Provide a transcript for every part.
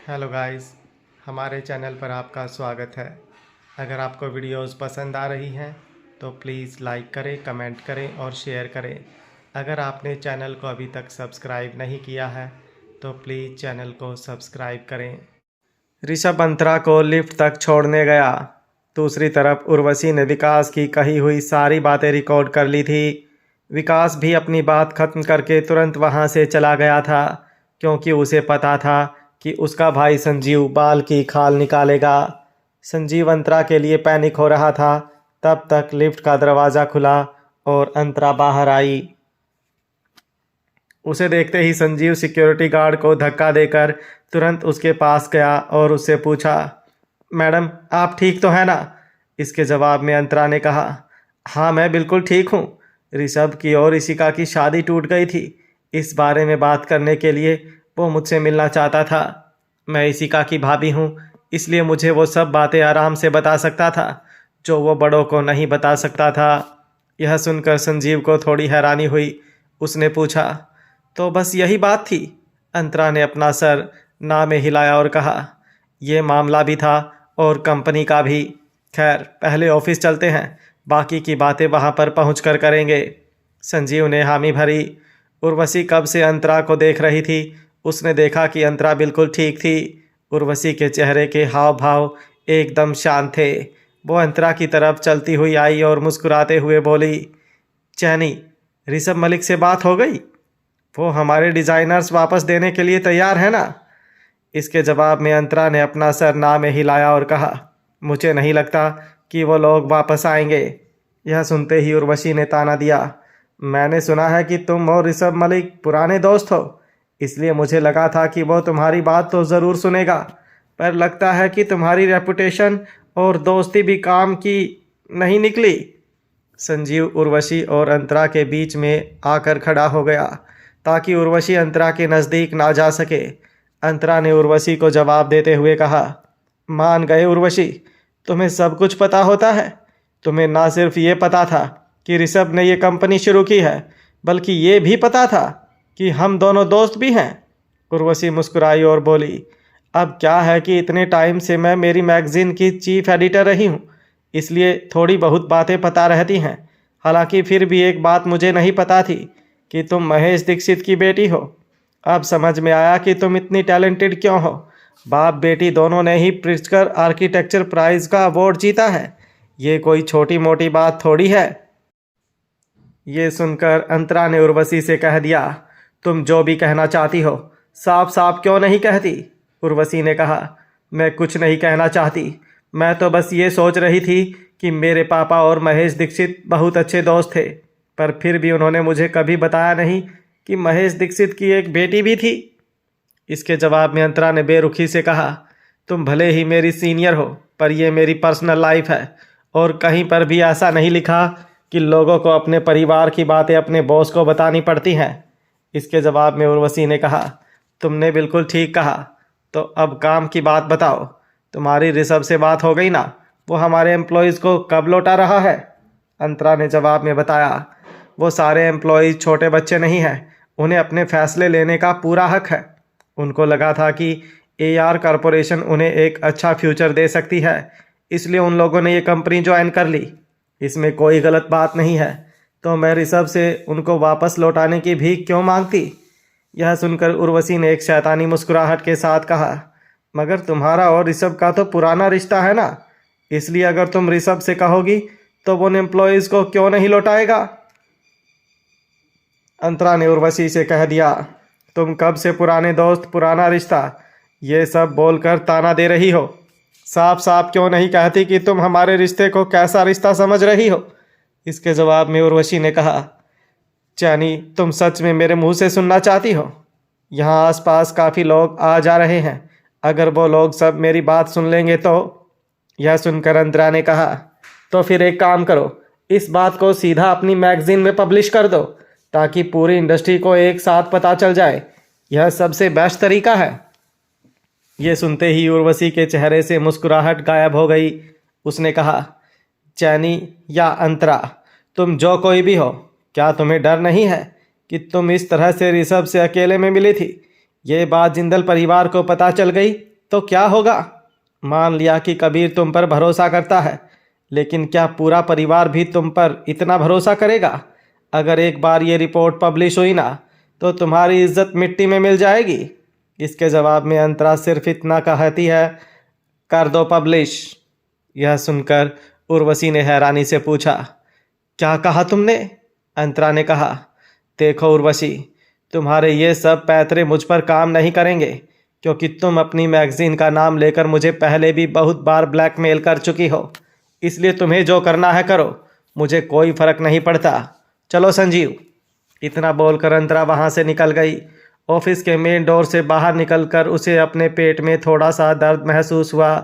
Hello guys, हमारे channel पर आपका स्वागत है। अगर आपको वीडियोस पसंद आ रही हैं तो प्लीज़ लाइक करें, कमेंट करें और शेयर करें। अगर आपने चैनल को अभी तक सब्सक्राइब नहीं किया है तो प्लीज़ चैनल को सब्सक्राइब करें। ऋषभ अंतरा को लिफ्ट तक छोड़ने गया। दूसरी तरफ उर्वशी ने विकास की कही हुई सारी बातें रिकॉर्ड कर ली थी। विकास भी अपनी बात खत्म करके तुरंत वहां से चला गया था, क्योंकि उसे पता था कि उसका भाई संजीव बाल की खाल निकालेगा। संजीव अंतरा के लिए पैनिक हो रहा था। तब तक लिफ्ट का दरवाज़ा खुला और अंतरा बाहर आई। उसे देखते ही संजीव सिक्योरिटी गार्ड को धक्का देकर तुरंत उसके पास गया और उससे पूछा, मैडम आप ठीक तो हैं ना? इसके जवाब में अंतरा ने कहा, हाँ मैं बिल्कुल ठीक हूँ। ऋषभ की और ऋषिका की शादी टूट गई थी। इस बारे में बात करने के लिए वो मुझसे मिलना चाहता था। मैं ऋषिका की भाभी हूँ, इसलिए मुझे वो सब बातें आराम से बता सकता था जो वो बड़ों को नहीं बता सकता था। यह सुनकर संजीव को थोड़ी हैरानी हुई। उसने पूछा, तो बस यही बात थी? अंतरा ने अपना सर ना में हिलाया और कहा, यह मामला भी था और कंपनी का भी। खैर पहले ऑफिस चलते हैं, बाकी की बातें वहां पर पहुंचकर करेंगे। संजीव ने हामी भरी। उर्वशी कब से अंतरा को देख रही थी। उसने देखा कि अंतरा बिल्कुल ठीक थी। उर्वशी के चेहरे के हाव भाव एकदम शांत थे। वो अंतरा की तरफ चलती हुई आई और मुस्कुराते हुए बोली, चैनी ऋषभ मलिक से बात हो गई? वो हमारे डिज़ाइनर्स वापस देने के लिए तैयार है ना? इसके जवाब में अंतरा ने अपना सर ना में हिलाया और कहा, मुझे नहीं लगता कि वो लोग वापस आएंगे। यह सुनते ही उर्वशी ने ताना दिया, मैंने सुना है कि तुम और ऋषभ मलिक पुराने दोस्त हो, इसलिए मुझे लगा था कि वो तुम्हारी बात तो ज़रूर सुनेगा, पर लगता है कि तुम्हारी रेपुटेशन और दोस्ती भी काम की नहीं निकली। संजीव उर्वशी और अंतरा के बीच में आकर खड़ा हो गया ताकि उर्वशी अंतरा के नज़दीक ना जा सके। अंतरा ने उर्वशी को जवाब देते हुए कहा, मान गए उर्वशी, तुम्हें सब कुछ पता होता है। तुम्हें ना सिर्फ ये पता था कि ऋषभ ने ये कंपनी शुरू की है, बल्कि ये भी पता था कि हम दोनों दोस्त भी हैं। उर्वशी मुस्कुराई और बोली, अब क्या है कि इतने टाइम से मैं मेरी मैगज़ीन की चीफ एडिटर रही हूँ, इसलिए थोड़ी बहुत बातें पता रहती हैं। हालांकि फिर भी एक बात मुझे नहीं पता थी कि तुम महेश दीक्षित की बेटी हो। अब समझ में आया कि तुम इतनी टैलेंटेड क्यों हो। बाप बेटी दोनों ने ही प्रिट्जकर आर्किटेक्चर प्राइज़ का अवार्ड जीता है। ये कोई छोटी मोटी बात थोड़ी है। ये सुनकर अंतरा ने उर्वशी से कह दिया, तुम जो भी कहना चाहती हो साफ साफ क्यों नहीं कहती? उर्वशी ने कहा, मैं कुछ नहीं कहना चाहती, मैं तो बस ये सोच रही थी कि मेरे पापा और महेश दीक्षित बहुत अच्छे दोस्त थे, पर फिर भी उन्होंने मुझे कभी बताया नहीं कि महेश दीक्षित की एक बेटी भी थी। इसके जवाब में अंतरा ने बेरुखी से कहा, तुम भले ही मेरी सीनियर हो, पर यह मेरी पर्सनल लाइफ है और कहीं पर भी ऐसा नहीं लिखा कि लोगों को अपने परिवार की बातें अपने बॉस को बतानी पड़ती हैं। इसके जवाब में उर्वशी ने कहा, तुमने बिल्कुल ठीक कहा, तो अब काम की बात बताओ। तुम्हारी ऋषभ से बात हो गई ना? वो हमारे एम्प्लॉयज़ को कब लौटा रहा है? अंतरा ने जवाब में बताया, वो सारे एम्प्लॉयज़ छोटे बच्चे नहीं हैं, उन्हें अपने फैसले लेने का पूरा हक है। उनको लगा था कि एआर कॉरपोरेशन उन्हें एक अच्छा फ्यूचर दे सकती है, इसलिए उन लोगों ने ये कंपनी ज्वाइन कर ली। इसमें कोई गलत बात नहीं है, तो मैं ऋषभ से उनको वापस लौटाने की भीख क्यों मांगती? यह सुनकर उर्वशी ने एक शैतानी मुस्कुराहट के साथ कहा, मगर तुम्हारा और ऋषभ का तो पुराना रिश्ता है ना, इसलिए अगर तुम ऋषभ से कहोगी तो वो उन एम्प्लॉयज़ को क्यों नहीं लौटाएगा? अंतरा ने उर्वशी से कह दिया, तुम कब से पुराने दोस्त, पुराना रिश्ता, ये सब बोलकर ताना दे रही हो? साफ साफ क्यों नहीं कहती कि तुम हमारे रिश्ते को कैसा रिश्ता समझ रही हो? इसके जवाब में उर्वशी ने कहा, चैनी तुम सच में मेरे मुंह से सुनना चाहती हो? यहाँ आसपास काफ़ी लोग आ जा रहे हैं, अगर वो लोग सब मेरी बात सुन लेंगे तो? यह सुनकर अंतरा ने कहा, तो फिर एक काम करो, इस बात को सीधा अपनी मैगजीन में पब्लिश कर दो ताकि पूरी इंडस्ट्री को एक साथ पता चल जाए। यह सबसे बेस्ट तरीका है। यह सुनते ही उर्वशी के चेहरे से मुस्कुराहट गायब हो गई। उसने कहा, चैनी या अंतरा, तुम जो कोई भी हो, क्या तुम्हें डर नहीं है कि तुम इस तरह से ऋषभ से अकेले में मिली थी? ये बात जिंदल परिवार को पता चल गई तो क्या होगा? मान लिया कि कबीर तुम पर भरोसा करता है, लेकिन क्या पूरा परिवार भी तुम पर इतना भरोसा करेगा? अगर एक बार ये रिपोर्ट पब्लिश हुई ना, तो तुम्हारी इज्जत मिट्टी में मिल जाएगी। इसके जवाब में अंतरा सिर्फ इतना कहती है, कर दो पब्लिश। यह सुनकर उर्वशी ने हैरानी से पूछा, क्या कहा तुमने? अंतरा ने कहा, देखो उर्वशी, तुम्हारे ये सब पैतरे मुझ पर काम नहीं करेंगे, क्योंकि तुम अपनी मैगजीन का नाम लेकर मुझे पहले भी बहुत बार ब्लैकमेल कर चुकी हो। इसलिए तुम्हें जो करना है करो, मुझे कोई फर्क नहीं पड़ता। चलो संजीव। इतना बोलकर अंतरा वहाँ से निकल गई। ऑफिस के मेन डोर से बाहर निकलकर उसे अपने पेट में थोड़ा सा दर्द महसूस हुआ।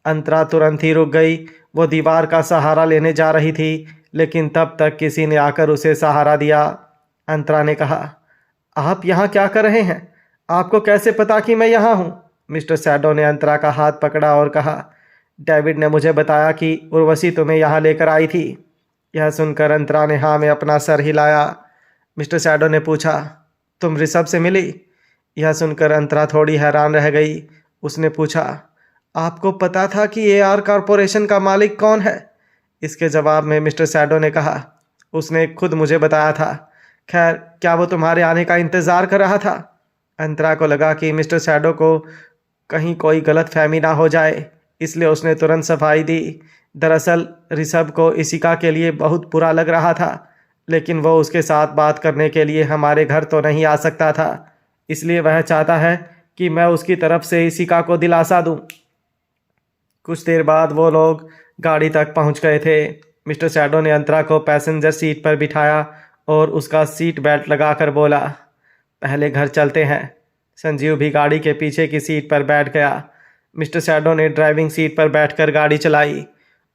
अंतरा तुरंत ही रुक गई। वो दीवार का सहारा लेने जा रही थी, लेकिन तब तक किसी ने आकर उसे सहारा दिया। अंतरा ने कहा, आप यहाँ क्या कर रहे हैं? आपको कैसे पता कि मैं यहाँ हूँ? मिस्टर सैडो ने अंतरा का हाथ पकड़ा और कहा, डेविड ने मुझे बताया कि उर्वशी तुम्हें यहाँ लेकर आई थी। यह सुनकर अंतरा ने हाँ में अपना सर हिलाया। मिस्टर सैडो ने पूछा, तुम ऋषभ से मिली? यह सुनकर अंतरा थोड़ी हैरान रह गई। उसने पूछा, आपको पता था कि एआर कॉरपोरेशन का मालिक कौन है? इसके जवाब में मिस्टर सैडो ने कहा, उसने खुद मुझे बताया था। खैर, क्या वो तुम्हारे आने का इंतज़ार कर रहा था? अंतरा को लगा कि मिस्टर सैडो को कहीं कोई गलत फहमी ना हो जाए, इसलिए उसने तुरंत सफाई दी। दरअसल ऋषभ को इशिका के लिए बहुत बुरा लग रहा था, लेकिन वो उसके साथ बात करने के लिए हमारे घर तो नहीं आ सकता था। इसलिए वह चाहता है कि मैं उसकी तरफ से इशिका को दिलासा दूं। कुछ देर बाद वो लोग गाड़ी तक पहुंच गए थे। मिस्टर सैडो ने अंतरा को पैसेंजर सीट पर बिठाया और उसका सीट बेल्ट लगाकर बोला, पहले घर चलते हैं। संजीव भी गाड़ी के पीछे की सीट पर बैठ गया। मिस्टर सैडो ने ड्राइविंग सीट पर बैठकर गाड़ी चलाई।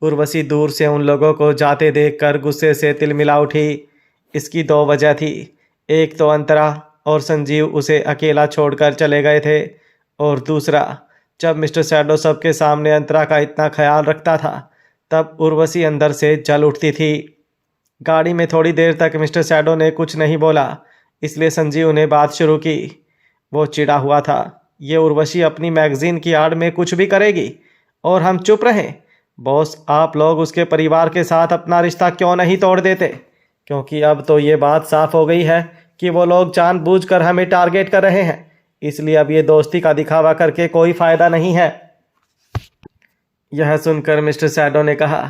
उर्वशी दूर से उन लोगों को जाते देखकर गुस्से से तिलमिला उठी। इसकी दो वजह थी। एक तो अंतरा और संजीव उसे अकेला छोड़कर चले गए थे, और दूसरा, जब मिस्टर सैडो सबके सामने अंतरा का इतना ख्याल रखता था, तब उर्वशी अंदर से जल उठती थी। गाड़ी में थोड़ी देर तक मिस्टर सैडो ने कुछ नहीं बोला, इसलिए संजीव ने बात शुरू की। वो चिढ़ा हुआ था, ये उर्वशी अपनी मैगजीन की आड़ में कुछ भी करेगी और हम चुप रहें। बॉस, आप लोग उसके परिवार के साथ अपना रिश्ता क्यों नहीं तोड़ देते? क्योंकि अब तो ये बात साफ हो गई है कि वो लोग जानबूझकर हमें टारगेट कर रहे हैं। इसलिए अब ये दोस्ती का दिखावा करके कोई फ़ायदा नहीं है। यह सुनकर मिस्टर सैडो ने कहा,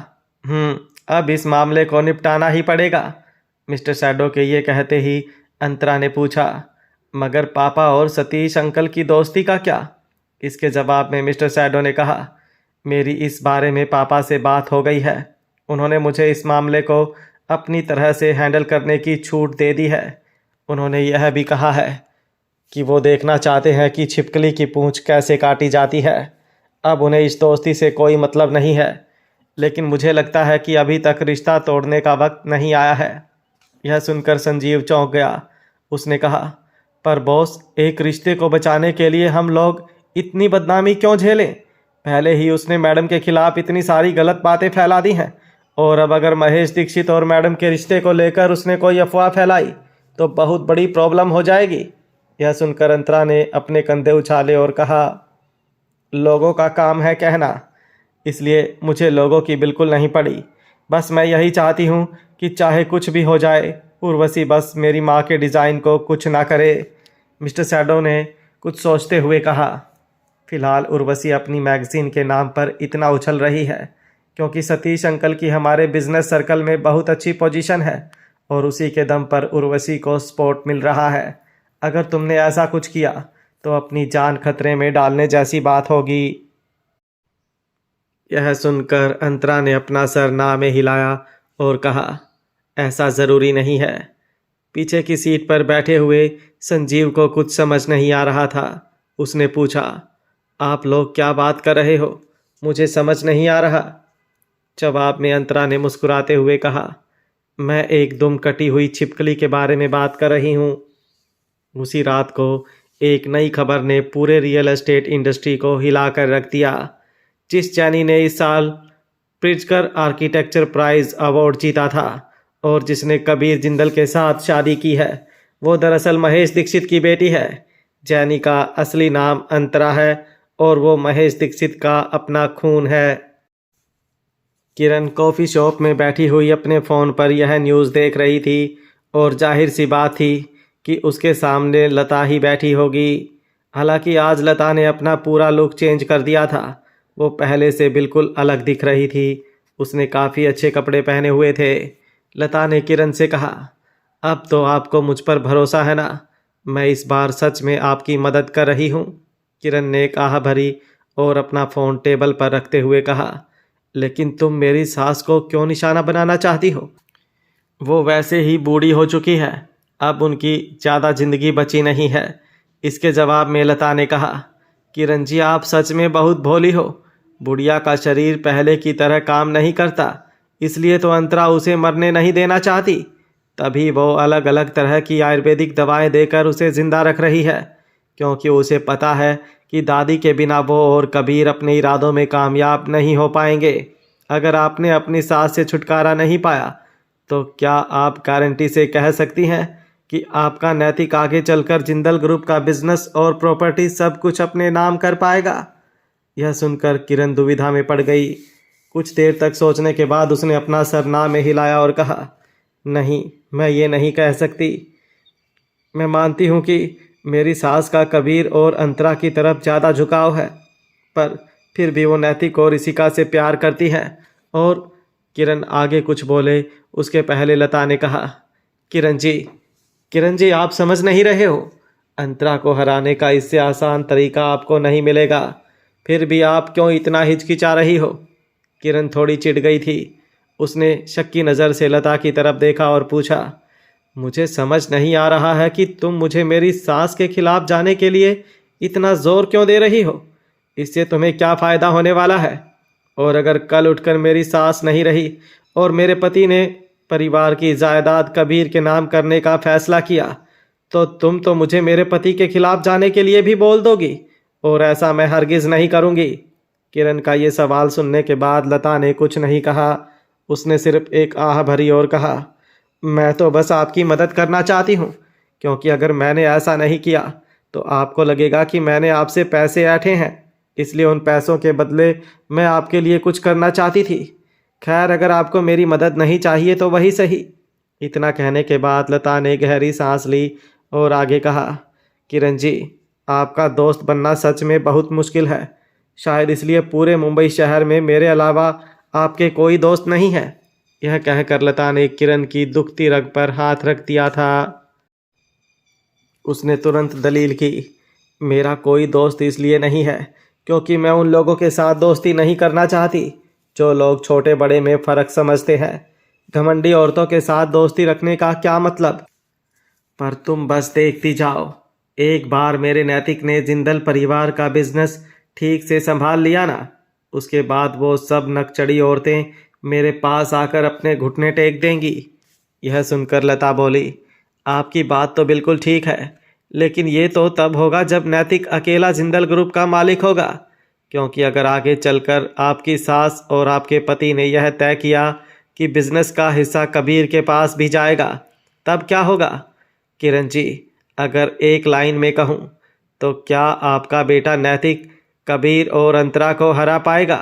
अब इस मामले को निपटाना ही पड़ेगा। मिस्टर सैडो के ये कहते ही अंतरा ने पूछा, मगर पापा और सतीश अंकल की दोस्ती का क्या? इसके जवाब में मिस्टर सैडो ने कहा, मेरी इस बारे में पापा से बात हो गई है। उन्होंने मुझे इस मामले को अपनी तरह से हैंडल करने की छूट दे दी है। उन्होंने यह भी कहा है कि वो देखना चाहते हैं कि छिपकली की पूंछ कैसे काटी जाती है। अब उन्हें इस दोस्ती से कोई मतलब नहीं है, लेकिन मुझे लगता है कि अभी तक रिश्ता तोड़ने का वक्त नहीं आया है। यह सुनकर संजीव चौंक गया। उसने कहा, पर बॉस, एक रिश्ते को बचाने के लिए हम लोग इतनी बदनामी क्यों झेलें? पहले ही उसने मैडम के खिलाफ इतनी सारी गलत बातें फैला दी हैं, और अब अगर महेश दीक्षित और मैडम के रिश्ते को लेकर उसने कोई अफवाह फैलाई तो बहुत बड़ी प्रॉब्लम हो जाएगी। यह सुनकर अंतरा ने अपने कंधे उछाले और कहा, लोगों का काम है कहना, इसलिए मुझे लोगों की बिल्कुल नहीं पड़ी। बस मैं यही चाहती हूँ कि चाहे कुछ भी हो जाए, उर्वशी बस मेरी माँ के डिज़ाइन को कुछ ना करे। मिस्टर सैडो ने कुछ सोचते हुए कहा, फिलहाल उर्वशी अपनी मैगजीन के नाम पर इतना उछल रही है क्योंकि सतीश अंकल की हमारे बिजनेस सर्कल में बहुत अच्छी पोजीशन है और उसी के दम पर उर्वशी को सपोर्ट मिल रहा है। अगर तुमने ऐसा कुछ किया तो अपनी जान खतरे में डालने जैसी बात होगी। यह सुनकर अंतरा ने अपना सर ना में हिलाया और कहा, ऐसा ज़रूरी नहीं है। पीछे की सीट पर बैठे हुए संजीव को कुछ समझ नहीं आ रहा था। उसने पूछा, आप लोग क्या बात कर रहे हो? मुझे समझ नहीं आ रहा। जवाब में अंतरा ने मुस्कुराते हुए कहा, मैं एक दुम कटी हुई छिपकली के बारे में बात कर रही हूँ। उसी रात को एक नई खबर ने पूरे रियल एस्टेट इंडस्ट्री को हिला कर रख दिया। जिस जैनी ने इस साल प्रिट्जकर आर्किटेक्चर प्राइज़ अवार्ड जीता था और जिसने कबीर जिंदल के साथ शादी की है, वो दरअसल महेश दीक्षित की बेटी है। जैनी का असली नाम अंतरा है और वो महेश दीक्षित का अपना खून है। किरण कॉफ़ी शॉप में बैठी हुई अपने फ़ोन पर यह न्यूज़ देख रही थी और जाहिर सी बात थी कि उसके सामने लता ही बैठी होगी। हालांकि आज लता ने अपना पूरा लुक चेंज कर दिया था। वो पहले से बिल्कुल अलग दिख रही थी। उसने काफ़ी अच्छे कपड़े पहने हुए थे। लता ने किरण से कहा, अब तो आपको मुझ पर भरोसा है ना? मैं इस बार सच में आपकी मदद कर रही हूँ। किरण ने एक आह भरी और अपना फ़ोन टेबल पर रखते हुए कहा, लेकिन तुम मेरी सास को क्यों निशाना बनाना चाहती हो? वो वैसे ही बूढ़ी हो चुकी है, अब उनकी ज़्यादा जिंदगी बची नहीं है। इसके जवाब में लता ने कहा, किरण जी आप सच में बहुत भोली हो। बुढ़िया का शरीर पहले की तरह काम नहीं करता, इसलिए तो अंतरा उसे मरने नहीं देना चाहती। तभी वो अलग अलग तरह की आयुर्वेदिक दवाएं देकर उसे ज़िंदा रख रही है, क्योंकि उसे पता है कि दादी के बिना वो और कबीर अपने इरादों में कामयाब नहीं हो पाएंगे। अगर आपने अपनी सास से छुटकारा नहीं पाया तो क्या आप गारंटी से कह सकती हैं कि आपका नैतिक आगे चलकर जिंदल ग्रुप का बिजनेस और प्रॉपर्टी सब कुछ अपने नाम कर पाएगा? यह सुनकर किरण दुविधा में पड़ गई। कुछ देर तक सोचने के बाद उसने अपना सर ना में हिलाया और कहा, नहीं, मैं ये नहीं कह सकती। मैं मानती हूँ कि मेरी सास का कबीर और अंतरा की तरफ ज़्यादा झुकाव है, पर फिर भी वो नैतिक और इशिका से प्यार करती है। और किरण आगे कुछ बोले उसके पहले लता ने कहा, किरण जी, किरण जी आप समझ नहीं रहे हो। अंतरा को हराने का इससे आसान तरीका आपको नहीं मिलेगा। फिर भी आप क्यों इतना हिचकिचा रही हो? किरण थोड़ी चिढ़ गई थी। उसने शक की नज़र से लता की तरफ देखा और पूछा, मुझे समझ नहीं आ रहा है कि तुम मुझे मेरी सास के खिलाफ जाने के लिए इतना जोर क्यों दे रही हो? इससे तुम्हें क्या फ़ायदा होने वाला है? और अगर कल उठकर मेरी सास नहीं रही और मेरे पति ने परिवार की जायदाद कबीर के नाम करने का फैसला किया, तो तुम तो मुझे मेरे पति के खिलाफ जाने के लिए भी बोल दोगी, और ऐसा मैं हरगिज़ नहीं करूँगी। किरण का ये सवाल सुनने के बाद लता ने कुछ नहीं कहा। उसने सिर्फ एक आह भरी और कहा, मैं तो बस आपकी मदद करना चाहती हूँ, क्योंकि अगर मैंने ऐसा नहीं किया तो आपको लगेगा कि मैंने आपसे पैसे ऐंठे हैं, इसलिए उन पैसों के बदले मैं आपके लिए कुछ करना चाहती थी। खैर, अगर आपको मेरी मदद नहीं चाहिए तो वही सही। इतना कहने के बाद लता ने गहरी सांस ली और आगे कहा, किरण जी, आपका दोस्त बनना सच में बहुत मुश्किल है। शायद इसलिए पूरे मुंबई शहर में मेरे अलावा आपके कोई दोस्त नहीं है। यह कहकर लता ने किरण की दुखती रग पर हाथ रख दिया था। उसने तुरंत दलील की, मेरा कोई दोस्त इसलिए नहीं है क्योंकि मैं उन लोगों के साथ दोस्ती नहीं करना चाहती जो लोग छोटे बड़े में फ़र्क समझते हैं। घमंडी औरतों के साथ दोस्ती रखने का क्या मतलब? पर तुम बस देखती जाओ, एक बार मेरे नैतिक ने जिंदल परिवार का बिजनेस ठीक से संभाल लिया ना, उसके बाद वो सब नकचड़ी औरतें मेरे पास आकर अपने घुटने टेक देंगी। यह सुनकर लता बोली, आपकी बात तो बिल्कुल ठीक है, लेकिन ये तो तब होगा जब नैतिक अकेला जिंदल ग्रुप का मालिक होगा। क्योंकि अगर आगे चलकर आपकी सास और आपके पति ने यह तय किया कि बिजनेस का हिस्सा कबीर के पास भी जाएगा, तब क्या होगा? किरण जी, अगर एक लाइन में कहूँ तो क्या आपका बेटा नैतिक कबीर और अंतरा को हरा पाएगा?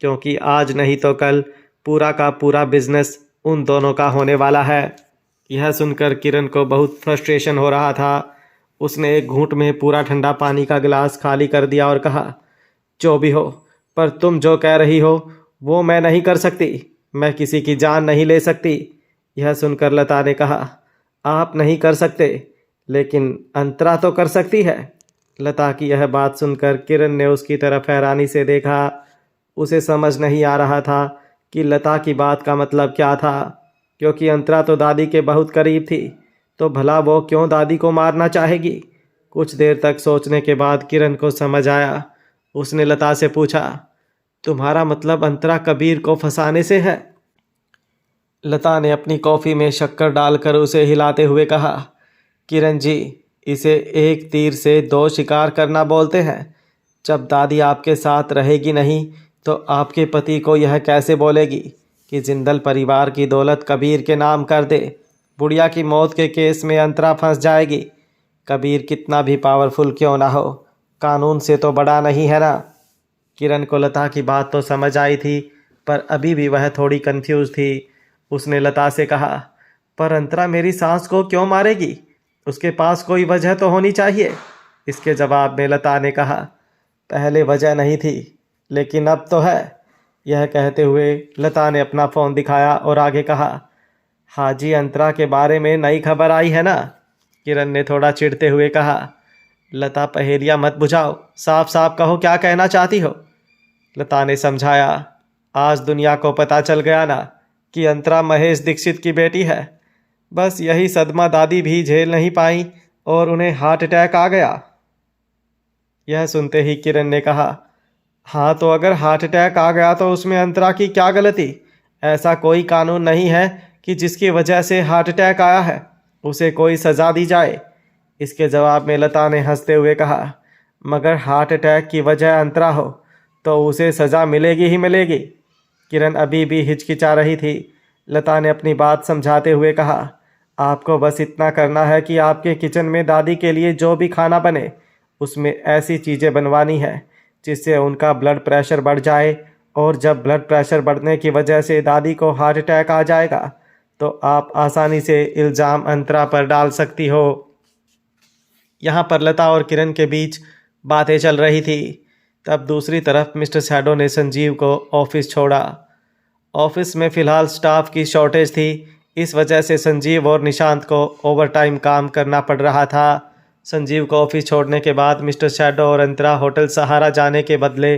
क्योंकि आज नहीं तो कल पूरा का पूरा बिजनेस उन दोनों का होने वाला है। यह सुनकर किरण को बहुत फ्रस्ट्रेशन हो रहा था। उसने एक घूंट में पूरा ठंडा पानी का गिलास खाली कर दिया और कहा, जो भी हो, पर तुम जो कह रही हो वो मैं नहीं कर सकती। मैं किसी की जान नहीं ले सकती। यह सुनकर लता ने कहा, आप नहीं कर सकते, लेकिन अंतरा तो कर सकती है। लता की यह बात सुनकर किरण ने उसकी तरफ हैरानी से देखा। उसे समझ नहीं आ रहा था कि लता की बात का मतलब क्या था, क्योंकि अंतरा तो दादी के बहुत करीब थी, तो भला वो क्यों दादी को मारना चाहेगी? कुछ देर तक सोचने के बाद किरण को समझ आया। उसने लता से पूछा, तुम्हारा मतलब अंतरा कबीर को फंसाने से है? लता ने अपनी कॉफ़ी में शक्कर डालकर उसे हिलाते हुए कहा, किरण जी, इसे एक तीर से दो शिकार करना बोलते हैं। जब दादी आपके साथ रहेगी नहीं तो आपके पति को यह कैसे बोलेगी कि जिंदल परिवार की दौलत कबीर के नाम कर दे? बुढ़िया की मौत के केस में अंतरा फंस जाएगी। कबीर कितना भी पावरफुल क्यों ना हो, कानून से तो बड़ा नहीं है ना। किरण को लता की बात तो समझ आई थी, पर अभी भी वह थोड़ी कंफ्यूज थी। उसने लता से कहा, पर अंतरा मेरी सास को क्यों मारेगी? उसके पास कोई वजह तो होनी चाहिए। इसके जवाब में लता ने कहा, पहले वजह नहीं थी, लेकिन अब तो है। यह कहते हुए लता ने अपना फ़ोन दिखाया और आगे कहा, हाजी अंतरा के बारे में नई खबर आई है ना? किरण ने थोड़ा चिढ़ते हुए कहा, लता पहेलियाँ मत बुझाओ, साफ साफ कहो क्या कहना चाहती हो। लता ने समझाया, आज दुनिया को पता चल गया ना कि अंतरा महेश दीक्षित की बेटी है। बस यही सदमा दादी भी झेल नहीं पाई और उन्हें हार्ट अटैक आ गया। यह सुनते ही किरण ने कहा, हाँ तो अगर हार्ट अटैक आ गया तो उसमें अंतरा की क्या गलती? ऐसा कोई कानून नहीं है कि जिसकी वजह से हार्ट अटैक आया है उसे कोई सज़ा दी जाए। इसके जवाब में लता ने हंसते हुए कहा, मगर हार्ट अटैक की वजह अंतरा हो तो उसे सज़ा मिलेगी ही मिलेगी। किरण अभी भी हिचकिचा रही थी। लता ने अपनी बात समझाते हुए कहा, आपको बस इतना करना है कि आपके किचन में दादी के लिए जो भी खाना बने उसमें ऐसी चीज़ें बनवानी है जिससे उनका ब्लड प्रेशर बढ़ जाए, और जब ब्लड प्रेशर बढ़ने की वजह से दादी को हार्ट अटैक आ जाएगा तो आप आसानी से इल्ज़ाम अंतरा पर डाल सकती हो। यहाँ पर लता और किरण के बीच बातें चल रही थी। तब दूसरी तरफ मिस्टर शैडो ने संजीव को ऑफिस छोड़ा। ऑफिस में फ़िलहाल स्टाफ की शॉर्टेज थी, इस वजह से संजीव और निशांत को ओवरटाइम काम करना पड़ रहा था। संजीव को ऑफिस छोड़ने के बाद मिस्टर शैडो और अंतरा होटल सहारा जाने के बदले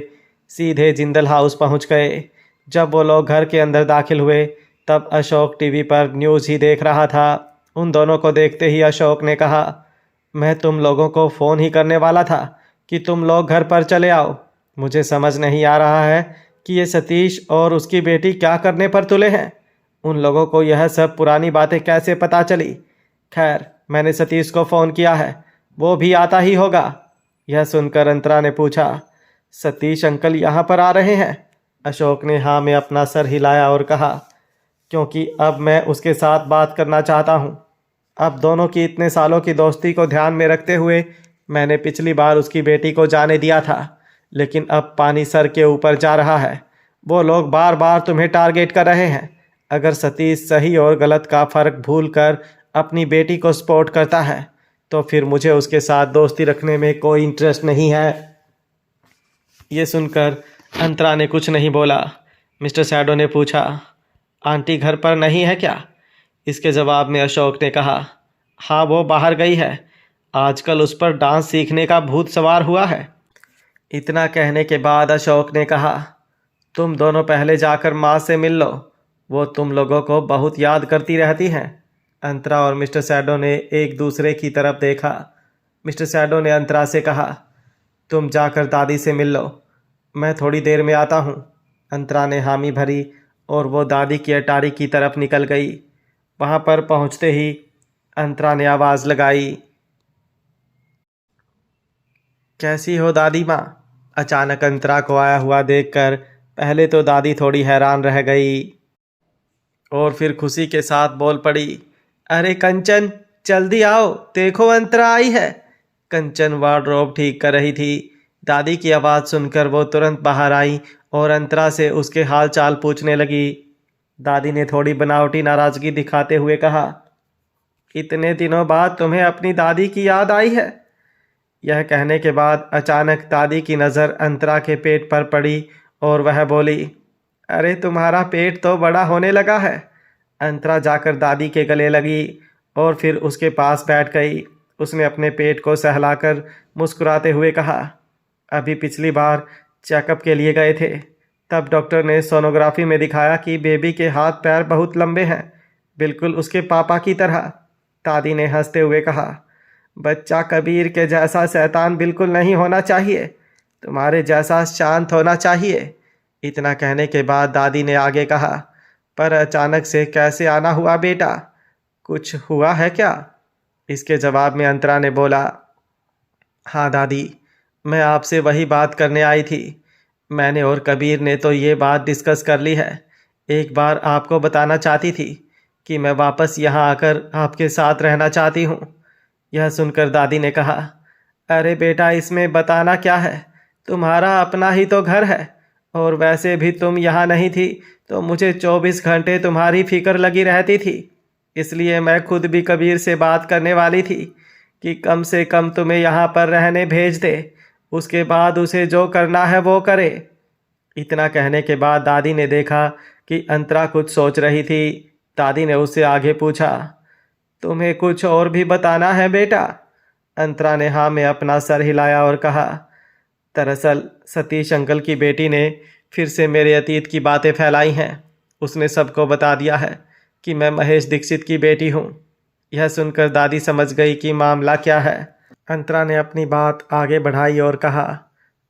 सीधे जिंदल हाउस पहुंच गए। जब वो लोग घर के अंदर दाखिल हुए तब अशोक टीवी पर न्यूज़ ही देख रहा था। उन दोनों को देखते ही अशोक ने कहा, मैं तुम लोगों को फ़ोन ही करने वाला था कि तुम लोग घर पर चले आओ। मुझे समझ नहीं आ रहा है कि ये सतीश और उसकी बेटी क्या करने पर तुले हैं। उन लोगों को यह सब पुरानी बातें कैसे पता चली? खैर, मैंने सतीश को फ़ोन किया है, वो भी आता ही होगा। यह सुनकर अंतरा ने पूछा, सतीश अंकल यहाँ पर आ रहे हैं? अशोक ने हाँ में अपना सर हिलाया और कहा, क्योंकि अब मैं उसके साथ बात करना चाहता हूँ। अब दोनों की इतने सालों की दोस्ती को ध्यान में रखते हुए मैंने पिछली बार उसकी बेटी को जाने दिया था, लेकिन अब पानी सर के ऊपर जा रहा है। वो लोग बार बार तुम्हें टारगेट कर रहे हैं। अगर सतीश सही और गलत का फ़र्क भूल कर अपनी बेटी को सपोर्ट करता है तो फिर मुझे उसके साथ दोस्ती रखने में कोई इंटरेस्ट नहीं है। ये सुनकर अंतरा ने कुछ नहीं बोला। मिस्टर शैडो ने पूछा, आंटी घर पर नहीं है क्या? इसके जवाब में अशोक ने कहा, हाँ वो बाहर गई है, आजकल उस पर डांस सीखने का भूत सवार हुआ है। इतना कहने के बाद अशोक ने कहा, तुम दोनों पहले जाकर माँ से मिल लो, वो तुम लोगों को बहुत याद करती रहती हैं। अंतरा और मिस्टर शैडो ने एक दूसरे की तरफ देखा। मिस्टर शैडो ने अंतरा से कहा, तुम जाकर दादी से मिल लो, मैं थोड़ी देर में आता हूँ। अंतरा ने हामी भरी और वो दादी की अटारी की तरफ निकल गई। वहाँ पर पहुँचते ही अंतरा ने आवाज़ लगाई, कैसी हो दादी माँ? अचानक अंतरा को आया हुआ देखकर पहले तो दादी थोड़ी हैरान रह गई और फिर खुशी के साथ बोल पड़ी, अरे कंचन, जल्दी आओ, देखो अंतरा आई है। कंचन वार्डरोब ठीक कर रही थी। दादी की आवाज़ सुनकर वो तुरंत बाहर आई और अंतरा से उसके हाल चाल पूछने लगी। दादी ने थोड़ी बनावटी नाराज़गी दिखाते हुए कहा, इतने दिनों बाद तुम्हें अपनी दादी की याद आई है? यह कहने के बाद अचानक दादी की नज़र अंतरा के पेट पर पड़ी और वह बोली, अरे तुम्हारा पेट तो बड़ा होने लगा है। अंतरा जाकर दादी के गले लगी और फिर उसके पास बैठ गई। उसने अपने पेट को सहलाकर मुस्कुराते हुए कहा, अभी पिछली बार चेकअप के लिए गए थे, तब डॉक्टर ने सोनोग्राफी में दिखाया कि बेबी के हाथ पैर बहुत लंबे हैं, बिल्कुल उसके पापा की तरह। दादी ने हंसते हुए कहा, बच्चा कबीर के जैसा शैतान बिल्कुल नहीं होना चाहिए, तुम्हारे जैसा शांत होना चाहिए। इतना कहने के बाद दादी ने आगे कहा, पर अचानक से कैसे आना हुआ बेटा? कुछ हुआ है क्या? इसके जवाब में अंतरा ने बोला, हाँ दादी, मैं आपसे वही बात करने आई थी। मैंने और कबीर ने तो ये बात डिस्कस कर ली है। एक बार आपको बताना चाहती थी कि मैं वापस यहाँ आकर आपके साथ रहना चाहती हूँ। यह सुनकर दादी ने कहा, अरे बेटा, इसमें बताना क्या है, तुम्हारा अपना ही तो घर है। और वैसे भी तुम यहाँ नहीं थी तो मुझे 24 घंटे तुम्हारी फिक्र लगी रहती थी। इसलिए मैं खुद भी कबीर से बात करने वाली थी कि कम से कम तुम्हें यहाँ पर रहने भेज दे, उसके बाद उसे जो करना है वो करे। इतना कहने के बाद दादी ने देखा कि अंतरा कुछ सोच रही थी। दादी ने उससे आगे पूछा, तुम्हें कुछ और भी बताना है बेटा? अंतरा ने हाँ में अपना सर हिलाया और कहा, दरअसल सतीश अंकल की बेटी ने फिर से मेरे अतीत की बातें फैलाई हैं। उसने सबको बता दिया है कि मैं महेश दीक्षित की बेटी हूँ। यह सुनकर दादी समझ गई कि मामला क्या है। अंतरा ने अपनी बात आगे बढ़ाई और कहा,